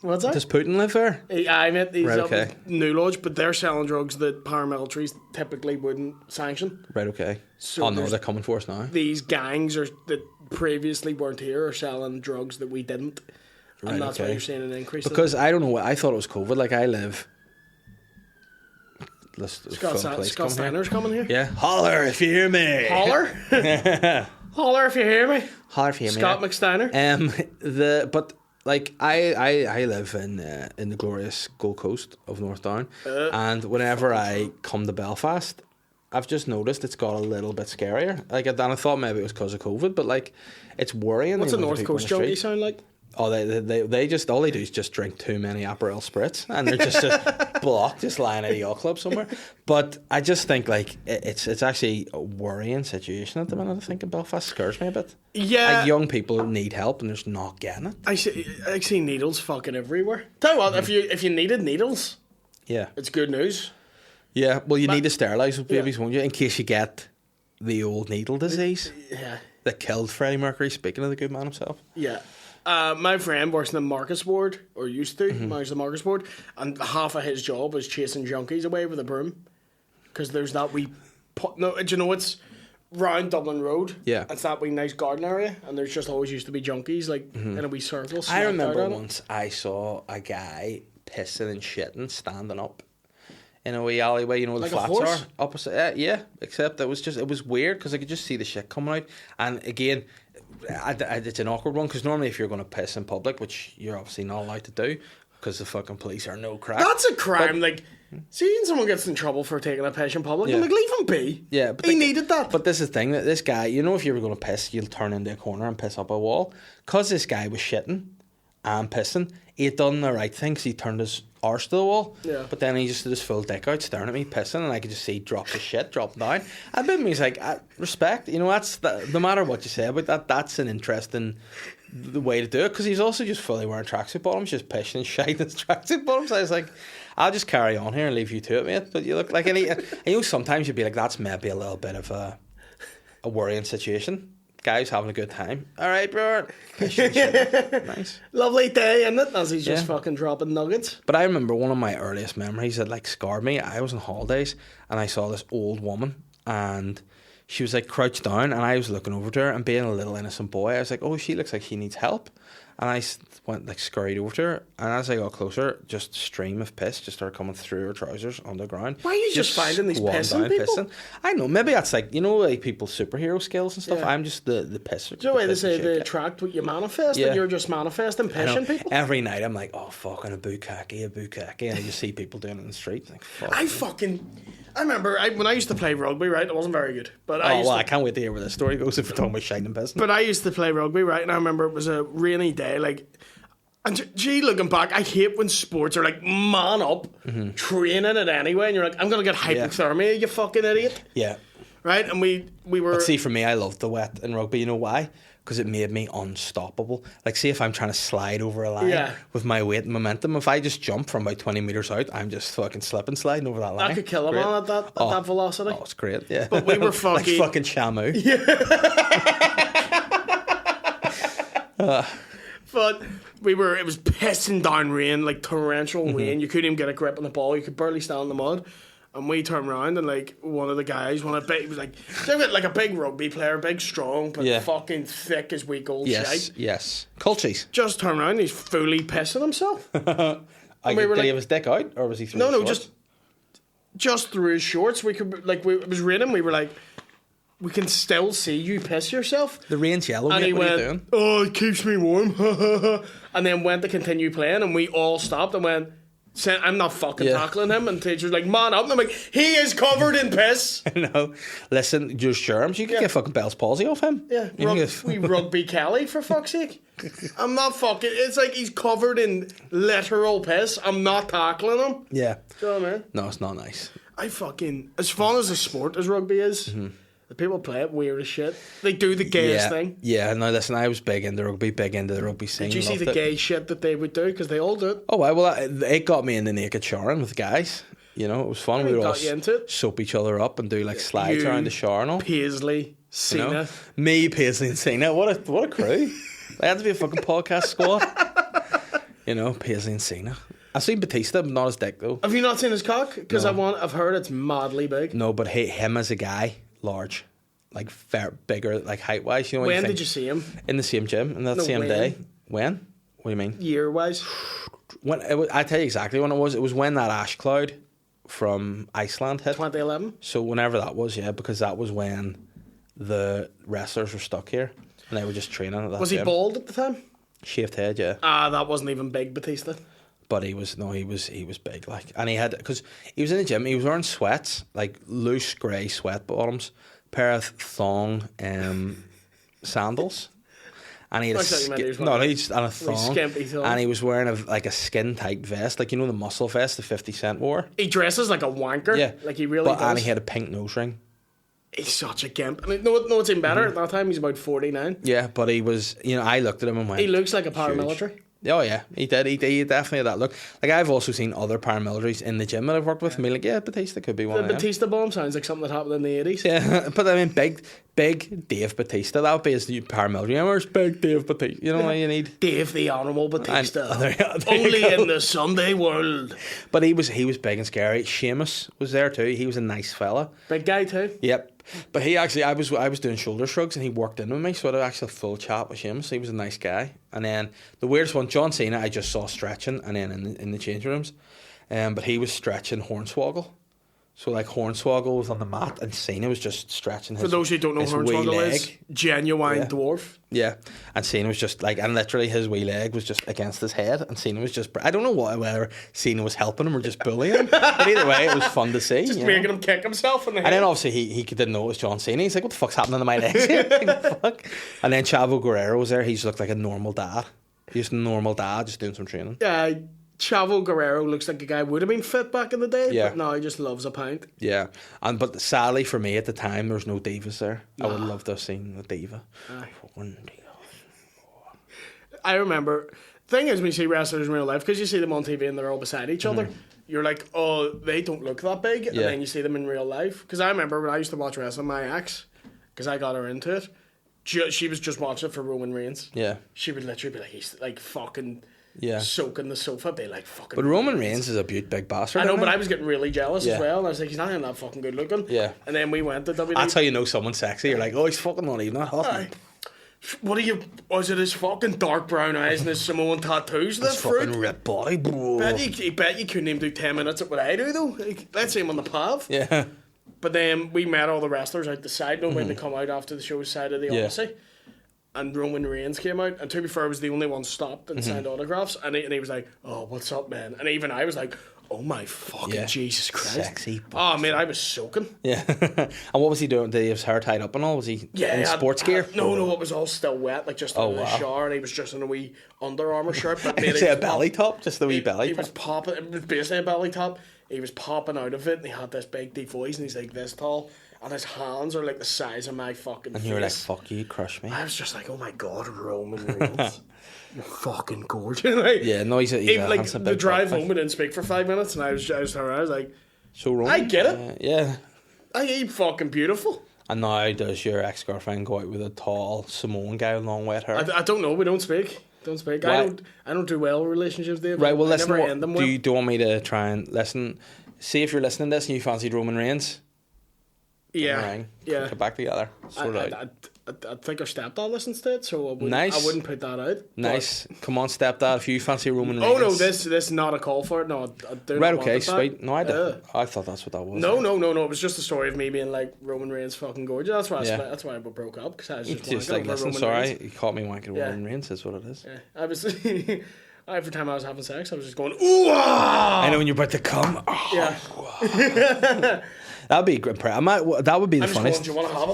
What's that?
Does Putin live there?
I meant he's
Right,
up
okay.
with New Lodge, but they're selling drugs that paramilitaries typically wouldn't sanction.
Right, okay.
So
Oh no,
there's-
they're coming for us now.
These gangs that previously weren't here are selling drugs that we didn't.
Right,
And that's why
okay.
you're seeing an increase.
Because I don't know. I thought it was COVID. Like I live.
Scott Steiner's coming here.
Yeah. Holler if you hear me.
Holler? Holler if you hear me.
Holler if you hear me.
Scott McSteiner.
I live in the glorious Gold Coast of North Down, and whenever I come to Belfast, I've just noticed it's got a little bit scarier. Like, and I thought maybe it was because of COVID, but like, it's worrying.
What's
the
a
amount of
North
people on
Coast
the
junkie
street.
sound like?
Oh, they just all they do is just drink too many Aperol spritz, and they're just blocked, just lying at a yacht club somewhere. But I just think like it's actually a worrying situation at the minute. I think in Belfast scares me a bit.
Yeah.
Like, young people need help and they're just not getting it.
I see needles fucking everywhere. Tell you what, if you needed needles,
Yeah,
it's good news.
yeah. Well, you need to sterilise with babies, won't you, in case you get the old needle disease
Yeah.
that killed Freddie Mercury. Speaking of the good man himself.
Yeah. My friend works in the Marcus ward, or used to, manage the Marcus ward, and half of his job is chasing junkies away with a broom. Because there's that wee... do you know it's round Dublin Road?
Yeah.
It's that wee nice garden area, and there's just always used to be junkies, like, in a wee circle.
I
smacked
remember
out on it.
once I saw a guy pissing and shitting standing up in a wee alleyway. You know where
Like
the
a
flats
horse?
are opposite. Yeah, except it was weird because I could just see the shit coming out. And again, it's an awkward one because normally if you're going to piss in public, which you're obviously not allowed to do because the fucking police are no crack.
That's a crime, seeing someone gets in trouble for taking a piss in public,
Yeah.
I'm like, leave him be.
Yeah, but
he needed that.
But this is the thing, that this guy, you know, if you were going to piss, you'll turn into a corner and piss up a wall. Because this guy was shitting and pissing, he had done the right thing 'cause he turned his arse to the wall.
Yeah.
But then he just did his full dick out staring at me pissing, and I could just see drop the shit dropping down. And then he's like, respect, you know, no matter what you say about that, that's an interesting the way to do it, because he's also just fully wearing tracksuit bottoms, just pissing and shite in his tracksuit bottoms. I was like, I'll just carry on here and leave you to it, mate. But you look like any. You know, sometimes you'd be like, that's maybe a little bit of a worrying situation. Guy's having a good time. All right, bro. Nice.
Lovely day, isn't it? As he's just
Yeah.
fucking dropping nuggets.
But I remember one of my earliest memories that like scarred me. I was on holidays and I saw this old woman and she was like crouched down and I was looking over to her and being a little innocent boy, I was like, oh, she looks like she needs help. And I went, like, scurried over to her, and as I got closer, just a stream of piss just started coming through her trousers on the ground.
Why are you just finding these pissing people?
I know, maybe that's like, you know, like people's superhero skills and stuff.
Yeah.
I'm just the pisser.
Do you know why they say they attract what you manifest, and you're just manifesting pissing people?
Every night I'm like, oh, fucking a bukkake, and I just see people doing it in the street. Like, fuck.
I remember when I used to play rugby, right? It wasn't very good. But
I can't wait to hear where this story goes if we're talking about shine and pissing.
But I used to play rugby, right? And I remember it was a rainy day, like... And gee, looking back, I hate when sports are like, man up, training it anyway, and you're like, I'm going to get hypothermia, you fucking idiot.
Yeah.
Right? And we were...
But see, for me, I loved the wet in rugby. You know why? Because it made me unstoppable. Like, see, if I'm trying to slide over a line with my weight and momentum, if I just jump from about 20 metres out, I'm just fucking sliding over that line.
I could kill a man at that velocity.
Oh, it's great, yeah.
But we were fucking...
like fucking Shamu.
Yeah. But it was pissing down rain, like torrential rain. You couldn't even get a grip on the ball. You could barely stand in the mud. And we turned around and like one of the guys, he was like a big rugby player, big, strong, but fucking thick as weak old shite.
Yes. Culties.
Just turned around and he's fully pissing himself.
Did he have his dick out or was he through his shorts?
just through his shorts. We could it was raining. We were like, we can still see you piss yourself.
The rain's yellow.
And
mate,
he
what
went,
are you doing?
oh, it keeps me warm. And then went to continue playing, and we all stopped and went, I'm not fucking tackling him. And the teacher's like, man up. And I'm like, he is covered in piss.
I know. Listen, just germs. You could get fucking Bell's palsy off him.
Yeah. We rugby Kelly, for fuck's sake. I'm not fucking... It's like he's covered in literal piss. I'm not tackling him.
Yeah.
Do you know what I mean?
No, it's not nice.
As fun as a sport as rugby is, the people play it weird as shit. They do the gayest thing.
Yeah, no, listen, I was big into rugby, big into the rugby scene.
Did you see the gay shit that they would do? Because they all do it.
Oh, well, it got me in the naked showering with guys. You know, it was fun. We would all soap each other up and do like slides around the shower and all.
Paisley, Cena.
You know? Me, Paisley and Cena. What a crew. They had to be a fucking podcast squad. You know, Paisley and Cena. I've seen Batista, but not his dick though.
Have you not seen his cock? Because I've heard it's madly big.
No, but him as a guy, large, like bigger, like height wise. You know,
when did you see him?
In the same gym, in that same day. When? What do you mean?
Year wise?
I tell you exactly when it was. It was when that ash cloud from Iceland hit.
2011.
So whenever that was, because that was when the wrestlers were stuck here and they were just training at that.
Was he bald at the time?
Shaved head, yeah.
That wasn't even big, Batista.
But he was big, like, and he had, because he was in the gym, he was wearing sweats, like loose grey sweat bottoms, pair of thong sandals, and he had a thong, and he was wearing a skin tight vest, like, you know, the muscle vest the 50 Cent wore.
He dresses like a wanker, like he really does.
And he had a pink nose ring.
He's such a gimp. And no, it's even better. At that time, he's about 49.
Yeah, but he was, you know, I looked at him and went,
he looks like a paramilitary.
Huge. Oh yeah, he did. He definitely had that look. Like, I've also seen other paramilitaries in the gym that I've worked with, and be like, yeah, Batista could be one of them.
The Batista bomb sounds like something that happened in the 80s.
Yeah, but I mean, big Dave Batista. That would be his new paramilitary. Where's Big Dave Batista? You know what you need?
Dave the Honourable Batista. Only in the Sunday world.
But he was big and scary. Seamus was there too. He was a nice fella.
Big guy too.
Yep. But he actually, I was doing shoulder shrugs and he worked in with me, so I had actually a full chat with Seamus. He was a nice guy. And then the weirdest one, John Cena, I just saw stretching, and then in the changing rooms, but he was stretching Hornswoggle. So like Hornswoggle was on the mat and Cena was just stretching his
For those who don't know who Hornswoggle is, genuine dwarf.
Yeah. And Cena was just like, and literally his wee leg was just against his head, and Cena was just, I don't know whether Cena was helping him or just bullying him, but either way it was fun to see.
Just making him kick himself in the head.
And then obviously he didn't know it was John Cena. He's like, what the fuck's happening to my legs here? Fuck. And then Chavo Guerrero was there. He just looked like a normal dad. He's a normal dad just doing some training.
Yeah. Chavo Guerrero looks like a guy would have been fit back in the day, but now he just loves a pint.
Yeah, but sadly for me at the time, there was no divas there. I would love to have seen the diva.
I remember. Thing is, when you see wrestlers in real life, because you see them on TV and they're all beside each other, you're like, oh, they don't look that big, and then you see them in real life. Because I remember when I used to watch wrestling, my ex, because I got her into it, she was just watching it for Roman Reigns. Yeah, she would literally be like, he's like fucking. Yeah, soaking the sofa, be like fucking.
But Roman Reigns is a big bastard.
I know, but I was getting really jealous as well. And I was like, he's not even that fucking good looking.
Yeah.
And then we went to WWE.
That's how you know someone's sexy. You're like, oh, he's fucking not even that hot.
What are you? Was it his fucking dark brown eyes and his Samoan tattoos? That fruit.
Fucking ripped body, bro.
Bet you couldn't even do 10 minutes at what I do though. Like, let's see him on the pav.
Yeah.
But then we met all the wrestlers out the side. No when they come out after the show side of the Odyssey. And Roman Reigns came out, and to be fair, I was the only one stopped and signed autographs. And he was like, "Oh, what's up, man?" And even I was like, "Oh my fucking Jesus Christ!"
Sexy.
Oh man, I was soaking.
Yeah. And what was he doing? Did he have his hair tied up and all? Was he in sports gear?
No, it was all still wet, like just in the shower, and he was just in a wee Under Armour shirt. But made
a belly top, just the wee belly.
He was popping. It was basically a belly top. He was popping out of it, and he had this big deep voice, and he's like this tall. And his hands are like the size of my fucking face.
And you were like, fuck you, crush me.
I was just like, oh my God, Roman Reigns. You're fucking gorgeous. Like,
yeah, no, he's a
like the drive home, we didn't speak for 5 minutes, and I was like,
so Roman,
I get it.
Yeah.
I'm fucking beautiful.
And now does your ex-girlfriend go out with a tall Samoan guy with long wet hair?
I don't know, we don't speak. Right. I don't do well with relationships, Dave.
Right, well, listen,
do
you want me to try and listen? See if you're listening to this and you fancied Roman Reigns.
Yeah.
Get back together.
I think our stepdad listens to it, so I wouldn't put that out.
Nice. Come on, stepdad, if you fancy Roman Reigns.
Oh no, this is not a call for it. No, I do
right,
not
okay,
want
sweet. No, I didn't. I thought that's what that was.
No. It was just a story of me being like, Roman Reigns fucking gorgeous. That's why we broke up, because I was just
like, listen,
Roman
sorry,
Reigns.
You caught me wanking Roman Reigns, is what it is.
Yeah, I was. Every time I was having sex, I was just going, ooh! I
know when you're about to come. Oh,
yeah.
That'd be great. That would be the funniest.
Do you want to have a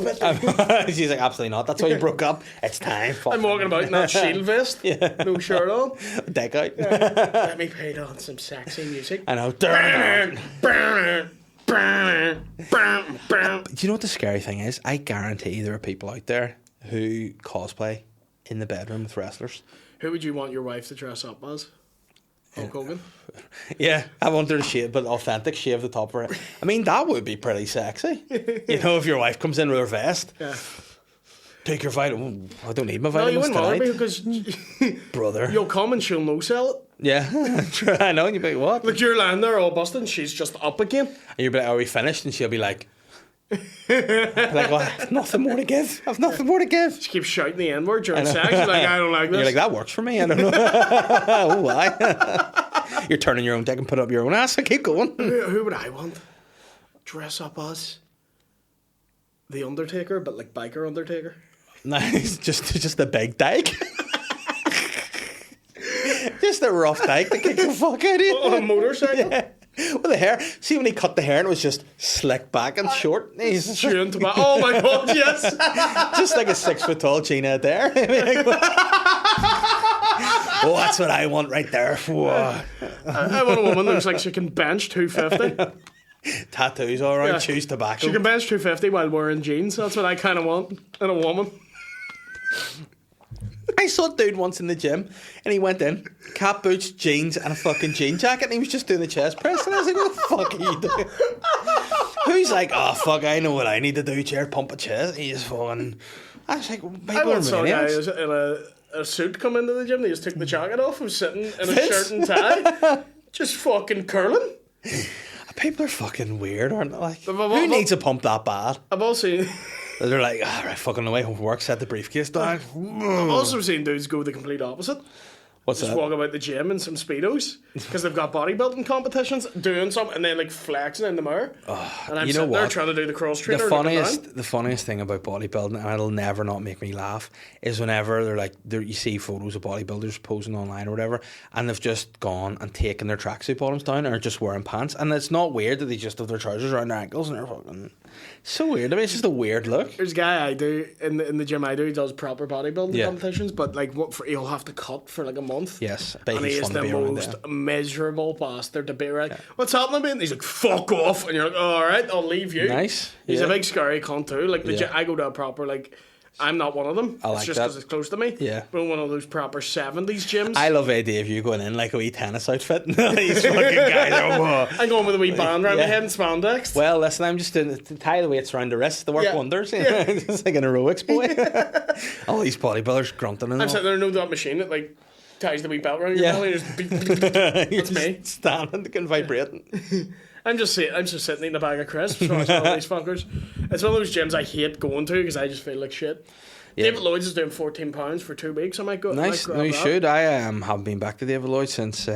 bit?
She's like, absolutely not. That's why you broke up. It's time.
I'm walking about in that shield vest. Yeah. No shirt on.
Deck out.
Yeah. Let me put on some sexy music.
I know. Do you know what the scary thing is? I guarantee there are people out there who cosplay in the bedroom with wrestlers.
Who would you want your wife to dress up as? Hulk Hogan?
Yeah, I want her to shave, but authentic, shave the top of her head. I mean, that would be pretty sexy. You know, if your wife comes in with her vest.
Yeah.
Take your vitamins. I don't need my vitamins tonight.
No, you wouldn't bother me because...
Brother.
You'll come and she'll no-sell it.
Yeah, I know, and you'll be like, what?
Look, you're lying there all busted and she's just up again.
And you'll be like, are we finished? And she'll be like... like, well, I've nothing more to give. I've nothing more to give.
She keeps shouting the N-word during sex. You're like, I don't like this.
You're like, that works for me. I don't know. Oh, why? You're turning your own dick and put up your own ass. So keep going.
Who would I want? Dress up as the Undertaker, but like biker Undertaker.
Nice, just a big dyke. Just a rough dyke to kick the fuck out of you.
On a motorcycle.
Yeah. With the hair. See when he cut the hair and it was just slick back and short. He's
chewing tobacco. Oh my God, yes.
Just like a 6 foot tall Gina there. Oh, that's what I want right there.
I want a woman that looks like she can bench 250.
Tattoos all around, chews tobacco.
She can bench 250 while wearing jeans. That's what I kind of want in a woman.
I saw a dude once in the gym and he went in, cap boots, jeans, and a fucking jean jacket, and he was just doing the chest press. And I was like, what the fuck are you doing? Who's like, oh fuck, I know what I need to do, chair, pump a chest. He just fucking. I was like,
I once saw a guy in a suit come into the gym. They just took the jacket off and was sitting in a shirt and tie, just fucking curling.
People are fucking weird, aren't they? Like, who needs a pump that bad?
I've also.
They're like, right, fucking away home from work, set the briefcase down.
I've also seen dudes go the complete opposite.
What's
just
that?
Walk about the gym in some Speedos because they've got bodybuilding competitions, doing something, and then like flexing in the mirror. And I'm sitting there trying to do the cross trainer.
The funniest thing about bodybuilding, and it'll never not make me laugh, is whenever they're like, you see photos of bodybuilders posing online or whatever, and they've just gone and taken their tracksuit bottoms down and are just wearing pants, and it's not weird that they just have their trousers around their ankles and they're fucking. So weird. I mean, it's just a weird look.
There's a guy I do in the gym I do. He does proper bodybuilding competitions, but like he'll have to cut for like a month.
Yes,
and he is the most miserable bastard to be around. What's happening, mate? And he's like, fuck off, and you're like, oh, all right, I'll leave you.
Nice.
He's a big scary cunt too. Like I go to a proper like. I'm not one of them. It's just because it's close to me.
Yeah.
But one of those proper 70s gyms.
I love the idea of you going in like a wee tennis outfit. These fucking guys.
I'm going with a wee band around my head and spandex.
Well, listen, I'm just doing to tie the weights around the wrist. They work wonders. It's like an aerobics boy. All these bodybuilders grunting and
I'm sitting there, know that machine that like ties the wee belt around your belly. That's me.
Standing, and vibrating.
I'm just sitting eating a bag of crisps watching all these fuckers. It's one of those gyms I hate going to because I just feel like shit.
Yeah.
David Lloyd's is doing £14 for 2 weeks. I might go.
Nice.
I might
No, you
grab that.
should. I haven't been back to David Lloyd since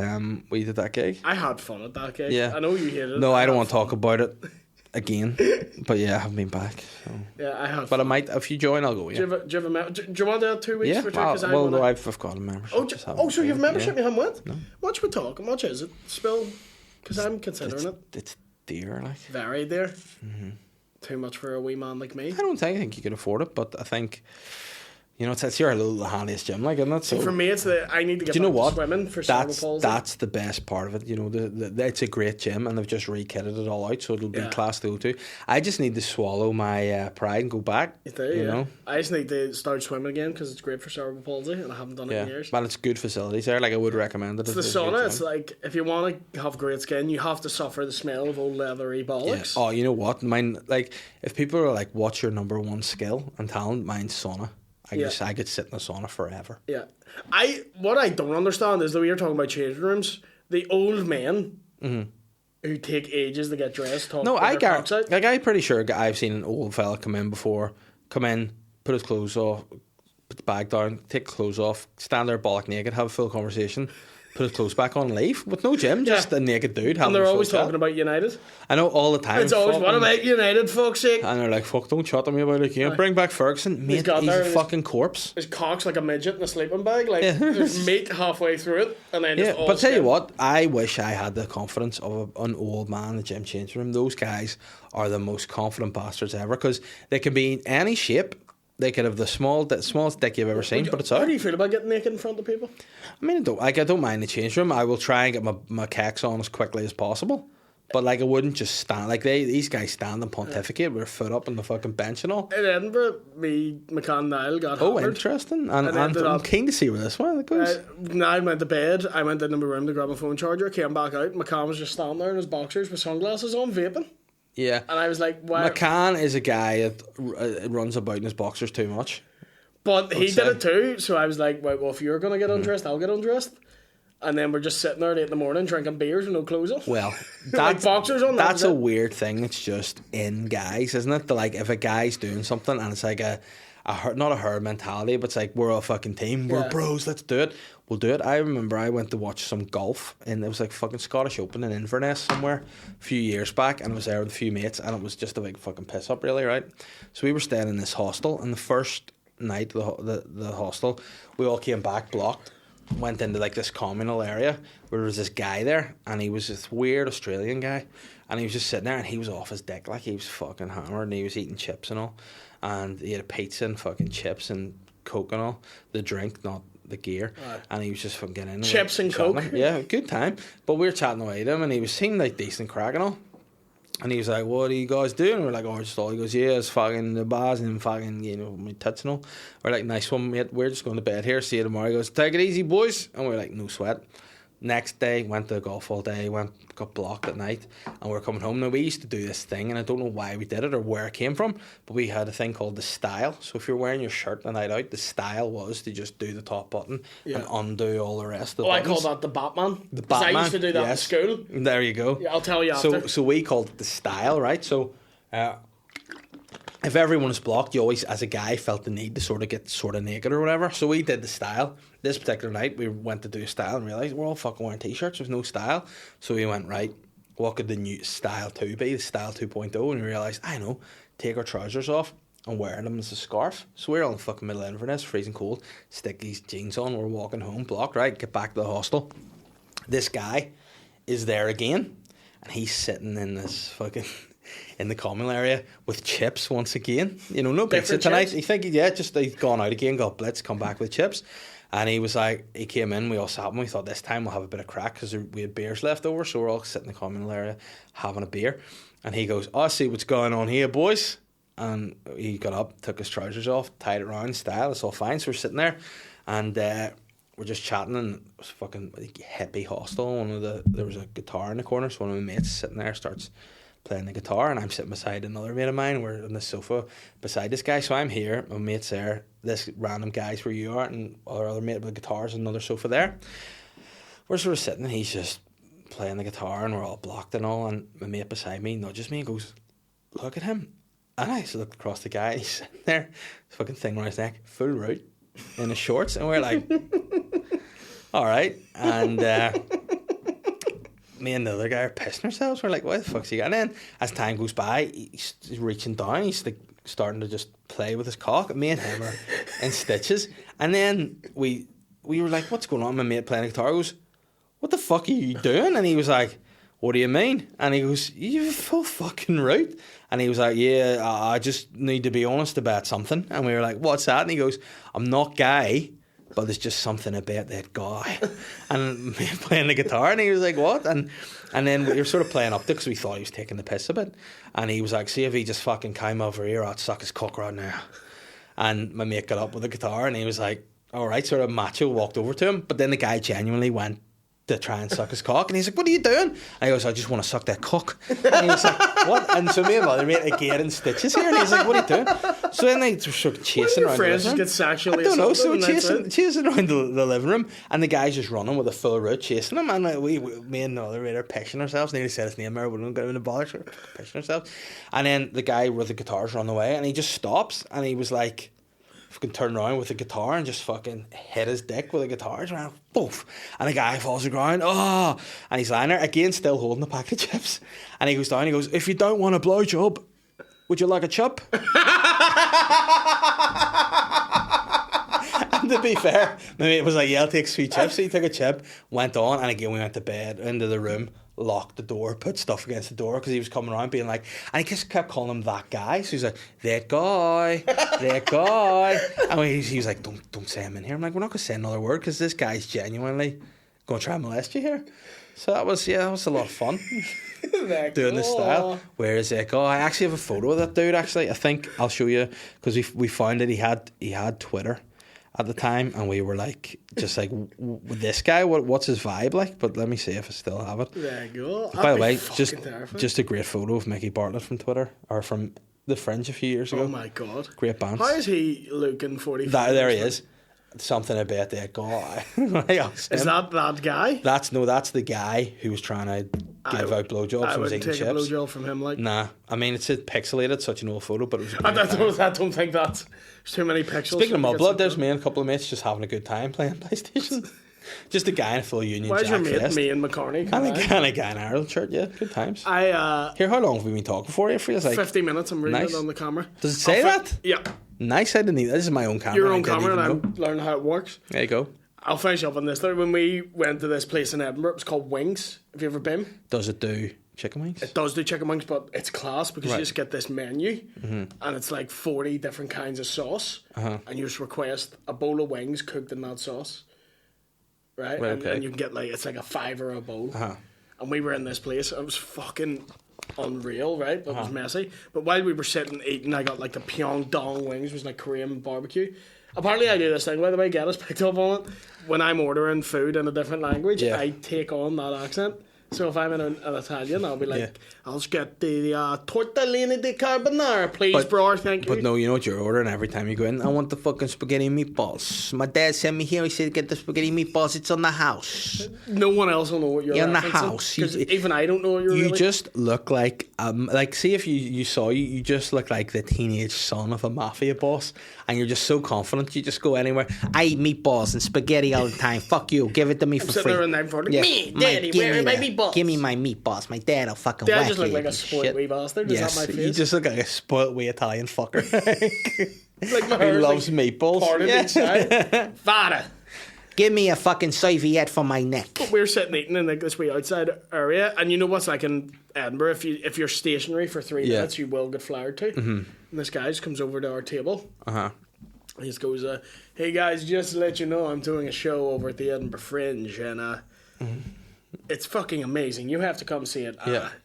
we did that gig.
I had fun at that gig.
Yeah.
I know you hated it.
No, I don't
had
want to talk about it again. But yeah, I haven't been back. So.
Yeah, I have.
But I might, if you join, I'll go. Yeah.
Do you want to do 2 weeks
Yeah.
for 2?
Well, no, I've got a membership. Just haven't
so you have
paid.
membership?
Yeah.
You haven't went?
No.
What we talking? Much is it? Spill, because I'm considering it.
It's dear, like.
Very dear. Mm-hmm. Too much for a wee man like me.
I think you could afford it, but I think, you know, it's your little handiest gym, like, isn't it? So
For me, it's I need to get
do you know
back
what?
to swimming for cerebral palsy.
That's the best part of it. You know, it's a great gym, and they've just re-kitted it all out, so it'll be class to go to. I just need to swallow my pride and go back.
You do,
you know?
I just need to start swimming again because it's great for cerebral palsy, and I haven't done it in years.
Well, it's good facilities there. Like, I would recommend it.
It's the sauna. It's like, if you want to have great skin, you have to suffer the smell of old leathery bollocks.
Yeah. Oh, you know what? Mine, like, if people are like, "What's your number one skill and talent?" Mine's sauna. I could sit in a sauna forever.
Yeah. What I don't understand is that we were talking about changing rooms. The old men who take ages to get dressed.
No, I'm pretty sure I've seen an old fella come in, put his clothes off, put the bag down, take clothes off, stand there bollock naked, have a full conversation, put his clothes back on, and leave with no gym, just a naked dude.
And they're always talking about United.
I know, all the time.
It's always, what about United, fuck's sake?
And they're like, fuck, don't chat to me about it again. Bring back Ferguson. Mate, he's a fucking corpse.
His cock's like a midget in a sleeping bag. Like, there's meat halfway through it. And then just all
but tell you
skin.
what, I wish I had the confidence of an old man in the gym changing room. Those guys are the most confident bastards ever, because they can be in any shape. They could have the smallest dick you've ever seen, but it's out.
How do you feel about getting naked in front of people?
I mean, I don't mind the change room. I will try and get my kicks on as quickly as possible. But like, I wouldn't just stand. Like, these guys stand and pontificate with their foot up on the fucking bench and all.
In Edinburgh, McCann Niall got hammered.
Interesting. And I'm keen to see where this one goes.
Niall went to bed. I went into my room to grab my phone charger. Came back out. McCann was just standing there in his boxers with sunglasses on, vaping.
Yeah.
And I was like, "Why?"
McCann is a guy that runs about in his boxers too much.
But he did it too, so I was like, well, if you're going to get undressed, I'll get undressed. And then we're just sitting there at 8 in the morning drinking beers with no clothes on.
Well,
like boxers on.
That's a weird thing. It's just in guys, isn't it? Like, if a guy's doing something and it's like not a herd mentality, but it's like, we're a fucking team, we're bros, let's do it. We'll do it. I remember I went to watch some golf, and it was like fucking Scottish Open in Inverness somewhere a few years back, and I was there with a few mates, and it was just a big fucking piss up, really, right? So we were staying in this hostel, and the first night the hostel, we all came back blocked, went into like this communal area where there was this guy there, and he was this weird Australian guy, and he was just sitting there, and he was off his dick, like, he was fucking hammered, and he was eating chips and all, and he had a pizza and fucking chips and Coke and all, the drink, not the gear, and he was just fucking getting in.
Chips and Coke.
Yeah, good time. But we were chatting away to him, and he was seeming like decent crack and all. And he was like, "What are you guys doing?" And we're like, "Oh, just all." He goes, "Yeah, it's fucking the bars and fucking, you know, my tits and all." We're like, "Nice one, mate. We're just going to bed here. See you tomorrow." He goes, "Take it easy, boys." And we're like, "No sweat." Next day, went to golf all day, got blocked at night, and we're coming home. Now, we used to do this thing, and I don't know why we did it or where it came from, but we had a thing called the style. So if you're wearing your shirt the night out, the style was to just do the top button and undo all the rest of the buttons.
I call that the Batman.
The Batman.
I used to do that in school.
There you go.
Yeah, I'll tell you after.
So we called it the style, right? So if everyone is blocked, you always, as a guy, felt the need to sort of get sort of naked or whatever. So we did the style. This particular night, we went to do a style and realised we're all fucking wearing t-shirts. There's no style. So we went, right, what could the new style 2 be? The style 2.0. And we realised, I know, take our trousers off and wear them as a scarf. So we're all in the fucking middle of Inverness, freezing cold, stick these jeans on, we're walking home, blocked, right, get back to the hostel. This guy is there again, and he's sitting in this fucking... in the communal area with chips once again. You know, no pizza tonight. You think, he's gone out again, got blitz, come back with chips. And he was like, he came in, we all sat and we thought this time we'll have a bit of crack because we had beers left over, so we're all sitting in the communal area having a beer. And he goes, "I see what's going on here, boys." And he got up, took his trousers off, tied it around, style, it's all fine. So we're sitting there and we're just chatting, and it was fucking hippie hostel. There was a guitar in the corner, so one of my mates sitting there starts playing the guitar, and I'm sitting beside another mate of mine. We're on the sofa beside this guy. So I'm here, my mate's there, this random guy's where you are, and our other mate with the guitar's on another sofa there. We're sort of sitting, and he's just playing the guitar, and we're all blocked and all, and my mate beside me nudges me and goes, "Look at him." And I just looked across the guy, and he's sitting there, fucking thing around his neck, full route, in his shorts, and we're like, all right. And me and the other guy are pissing ourselves. We're like, what the fuck's he got? And then as time goes by, he's reaching down, he's like starting to just play with his cock. Me and him are in stitches. And then we were like, what's going on? My mate playing the guitar goes, what the fuck are you doing? And he was like, what do you mean? And he goes, you full fucking route. And he was like, yeah, I just need to be honest about something. And we were like, what's that? And he goes, I'm not gay, but there's just something about that guy. And me playing the guitar, and he was like, what? And then we were sort of playing up to it because we thought he was taking the piss a bit. And he was like, see if he just fucking came over here, I'd suck his cock right now. And my mate got up with the guitar, and he was like, all right, sort of macho, walked over to him. But then the guy genuinely went to try and suck his cock, and he's like, what are you doing? And he goes, I just want to suck that cock. And he's like, what? And so me and my other mate again in stitches here, and he's like, what are you doing? So then they sort of chasing around the living room.
Get sexually
I don't know, so
assaulted,
chasing around the living room, and the guy's just running with a full route chasing him, and like, me and the other mate are pissing ourselves. Nearly said his name there, we don't get him in the bother, so we're pissing ourselves. And then the guy with the guitar's run away, and he just stops, and he was like, fucking turn around with the guitar and just fucking hit his dick with the guitar. Just ran, poof, and the guy falls to the ground. Oh, and he's lying there again, still holding the pack of chips. And he goes down. He goes, "If you don't want a blowjob, would you like a chip?" And to be fair, my mate was like, "Yeah, I'll take 3 chips." So he took a chip, went on, and again we went to bed, into the room, locked the door, put stuff against the door because he was coming around being like, and he just kept calling him that guy. So he's like, that guy, that guy. And he was like, don't say him in here. I'm like, we're not going to say another word because this guy's genuinely going to try and molest you here. So that was a lot of fun. Doing this style. Where is that guy? I actually have a photo of that dude. Actually, I think I'll show you because we found that he had Twitter at the time, and we were like, just like, with this guy, what's his vibe like? But let me see if I still have it.
There you go.
By the way, just a great photo of Mickey Bartlett from Twitter, or from the Fringe a few years ago.
Oh my god,
great bounce.
How is he looking 45?
There he is. Something about that guy.
Is that guy?
That's the guy who was trying to give out blowjobs and was eating chips.
I wouldn't take a blowjob from him, like.
Nah, I mean, it's pixelated, such an old photo, but it was.
I don't think that's. There's too many pixels.
Speaking of Mudblood, there's me and a couple of mates just having a good time playing PlayStation. Just a guy in a full Union Jack.
Why's your mate,
vest.
me and McCartney?
And a guy in Ireland shirt, yeah, good times.
Here,
how long have we been talking for? It feels like
50 minutes. I'm reading
nice.
it on the camera.
Does it say that?
Yeah.
Nice. I didn't need. This is my own camera.
Your own camera, and I'm learning how it works.
There you go.
I'll finish up on this. When we went to this place in Edinburgh, it was called Wings. Have you ever been?
Does it do chicken wings?
It does do chicken wings, but it's class because
Right.
you just get this menu, and it's like 40 different kinds of sauce, and you just request a bowl of wings cooked in that sauce. Right,
okay.
And you can get it's like a $5 a bowl. And we were in this place. It was fucking unreal, right? It was messy. But while we were sitting eating, I got like the Pyongdong wings, which was like Korean barbecue. Apparently, I do this thing, by the way, get us picked up on it. When I'm ordering food in a different language, I take on that accent. So if I'm in an Italian, I'll be like, I'll just get the tortellini di carbonara, please, bro, thank you.
But no, you know what you're ordering every time you go in? I want the fucking spaghetti meatballs. My dad sent me here, he said get the spaghetti meatballs, it's on the house.
No one else will know what you're
in the house.
Because even I don't know what you're
You
really.
just look like, see if you saw you just look like the teenage son of a mafia boss, and you're just so confident, you just go anywhere. I eat meatballs and spaghetti all the time, fuck you, give it to me for free.
Sitting there in front of me, daddy, where are my meatballs?
Give me my meatballs. My dad will fucking
I
whack
just look
you,
like a spoiled wee bastard. Is that my face?
You just look like a spoiled wee Italian fucker.
Like my
Who
hair's
loves
like
meatballs.
parted inside. Fada.
Give me a fucking serviette for my neck.
But we were sitting eating in like this wee outside area, and you know what's like in Edinburgh, if you're stationary for 3 minutes, you will get flared to. And this guy just comes over to our table. He just goes, "Hey guys, just to let you know, I'm doing a show over at the Edinburgh Fringe, and it's fucking amazing. You have to come see it.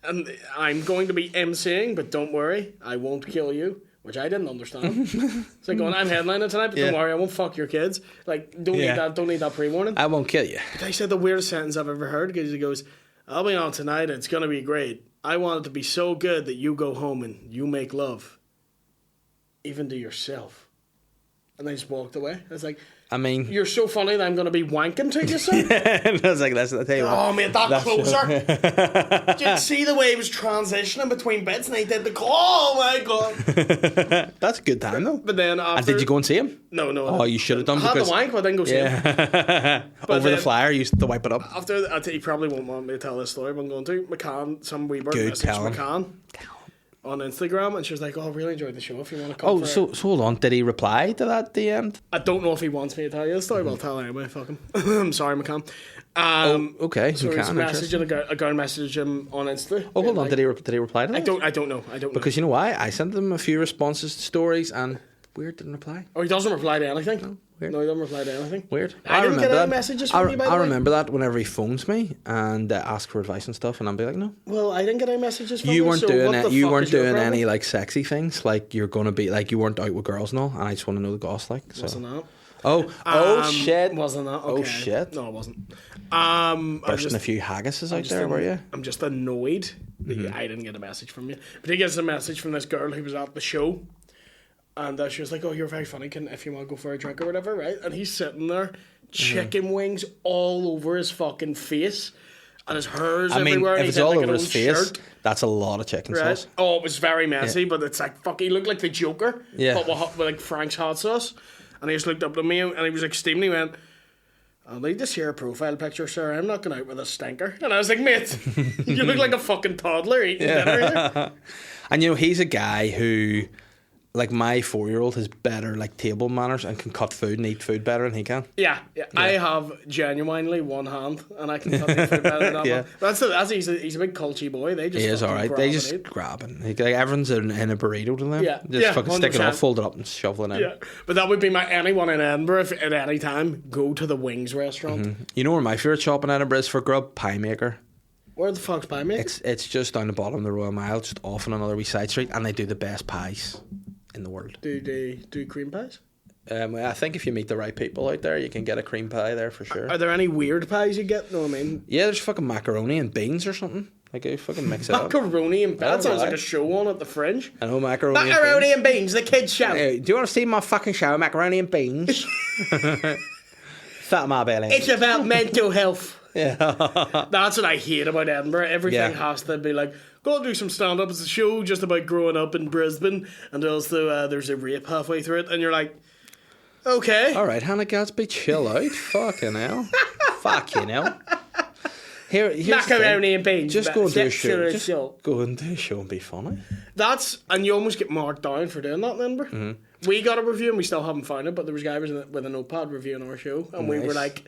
And I'm going to be emceeing, but don't worry, I won't kill you." Which I didn't understand. It's like going, I'm headlining tonight, but don't worry, I won't fuck your kids. Like, don't need that pre-warning.
I won't kill you.
But I said the weirdest sentence I've ever heard, because he goes, "I'll be on tonight, and it's going to be great. I want it to be so good that you go home and you make love. Even to yourself." And I just walked away. I was like,
I mean,
you're so funny that I'm going to be wanking to you, sir.
And I was like, listen, I'll tell you what.
Oh, mate, that closer. Did you see the way he was transitioning between bits and he did the oh my god.
That's a good time though.
But then after,
and did you go and see him?
No.
Oh, you should have done.
I had
because,
the wank, but I didn't go see him.
Over the flyer, you used to wipe it up.
After, he probably won't want me to tell this story, but I'm going to. McCann, some wee bird
Good,
messaged McCann on Instagram, and she was like, "Oh, I really enjoyed the show. If you want to come."
So hold on. Did he reply to that at the end?
I don't know if he wants me to tell you the story, but I'll tell anyway. Fuck him. I'm sorry, McCann.
Okay.
So he's messaging a girl messaged him on Insta.
Oh, hold on. Did he reply to that?
I don't know.
Because you know why? I sent him a few responses to stories, and weird didn't reply.
Oh, he doesn't reply to anything.
No, weird.
No, he doesn't reply to anything.
Weird.
I didn't get any messages from you, by the way.
I remember that whenever he phones me and asks for advice and stuff, and I'll be like, no.
Well, I didn't get any messages from
you. Weren't doing it. You weren't doing
problem?
any like sexy things, like you're gonna be like you weren't out with girls and all. And I just want to know the goss, like. So.
Wasn't that?
Oh shit!
Wasn't that? Okay.
Oh shit!
No, it wasn't.
Bursting a few haggises out there, were you?
I'm just annoyed that I didn't get a message from you. But he gets a message from this girl who was at the show, and she was like, "Oh, you're very funny. If you want to go for a drink or whatever, right?" And he's sitting there, chicken wings all over his fucking face, and his hair's everywhere.
If
and
it's
he's
all
in, like,
over
an
his
old
face,
shirt.
that's a lot of chicken
Right?
sauce.
Oh, it was very messy, but it's like, fuck, he looked like the Joker,
Yeah.
but with like Frank's hot sauce. And he just looked up at me and he was like steaming. He went, "I'll need to see your profile picture, sir. I'm not going out with a stinker." And I was like, "Mate, you look like a fucking toddler eating dinner here."
And you know, he's a guy who, like my 4-year-old, has better like table manners and can cut food and eat food better than he can.
Yeah. I have genuinely one hand and I can cut the food better than that.
Yeah.
That's he's a big culty boy. They just
He is
fucking
alright.
grab
They
and
just
eat.
grab it. Like everyone's in a burrito to them.
Yeah.
Just fucking stick it
100%.
off, fold it up, and shovel it in.
Yeah, but that would be my anyone in Edinburgh. If at any time, go to the Wings restaurant.
You know where my favourite shop in Edinburgh is for grub? Pie Maker.
Where the fuck's Pie Maker?
It's just down the bottom of the Royal Mile, just off on another wee side street, and they do the best pies in the world.
Do they do cream pies?
I think if you meet the right people out there, you can get a cream pie there for sure.
Are there any weird pies you get? No, I mean,
Yeah, there's fucking macaroni and beans or something. Like, you fucking mix it up.
macaroni and beans. That sounds like
right.
a show on at the Fringe.
I know macaroni
Macaroni
and
and beans, the kids show.
beans. Do you want to see my fucking show, macaroni and beans? Fat my belly.
It's about mental health.
Yeah.
That's what I hate about Edinburgh. Everything
Yeah.
has to be like, go do some stand up. It's a show just about growing up in Brisbane, and also there's a rape halfway through it, and you're like, okay.
All right, Hannah Gadsby, chill out. Fucking hell. Fucking hell. Here's
Macaroni and beans.
Just go and do a show.
Sexual
Just
assault.
go and do a show and be funny.
And you almost get marked down for doing that in Edinburgh.
Mm-hmm.
We got a review and we still haven't found it, but there was a guy with a notepad reviewing our show, and we were
Nice.
like,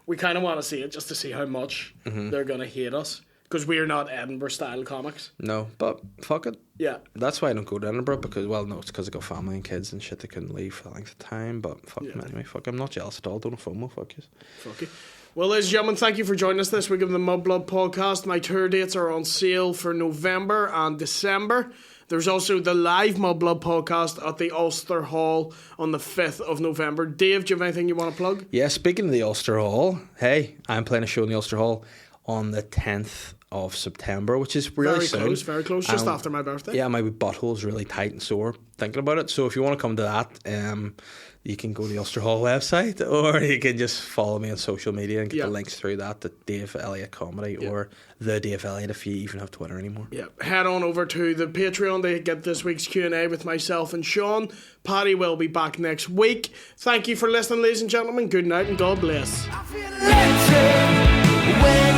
we kind of want to see it just to see how much
Mm-hmm.
they're going to hate us, because we're not Edinburgh style comics.
No, but fuck it.
Yeah.
That's why I don't go to Edinburgh, because, well, no, it's because I got family and kids and shit they couldn't leave for the length of time, but fuck them anyway. Fuck, I'm not jealous at all. Don't FOMO, fuck you.
Fuck it. Well, ladies and gentlemen, thank you for joining us this week of the Mudblood podcast. My tour dates are on sale for November and December. There's also the live Mudblood podcast at the Ulster Hall on the 5th of November. Dave, do you have anything you want to plug?
Yeah, speaking of the Ulster Hall, hey, I'm playing a show in the Ulster Hall on the 10th of September, which is really soon.
Very close, just after my birthday.
Yeah, my butthole's really tight and sore thinking about it. So if you want to come to that, you can go to the Ulster Hall website, or you can just follow me on social media and get the links through that to Dave Elliott Comedy or the Dave Elliott if you even have Twitter anymore.
Yeah, head on over to the Patreon to get this week's Q&A with myself and Sean. Paddy will be back next week. Thank you for listening, ladies and gentlemen. Good night and God bless.
I feel electric when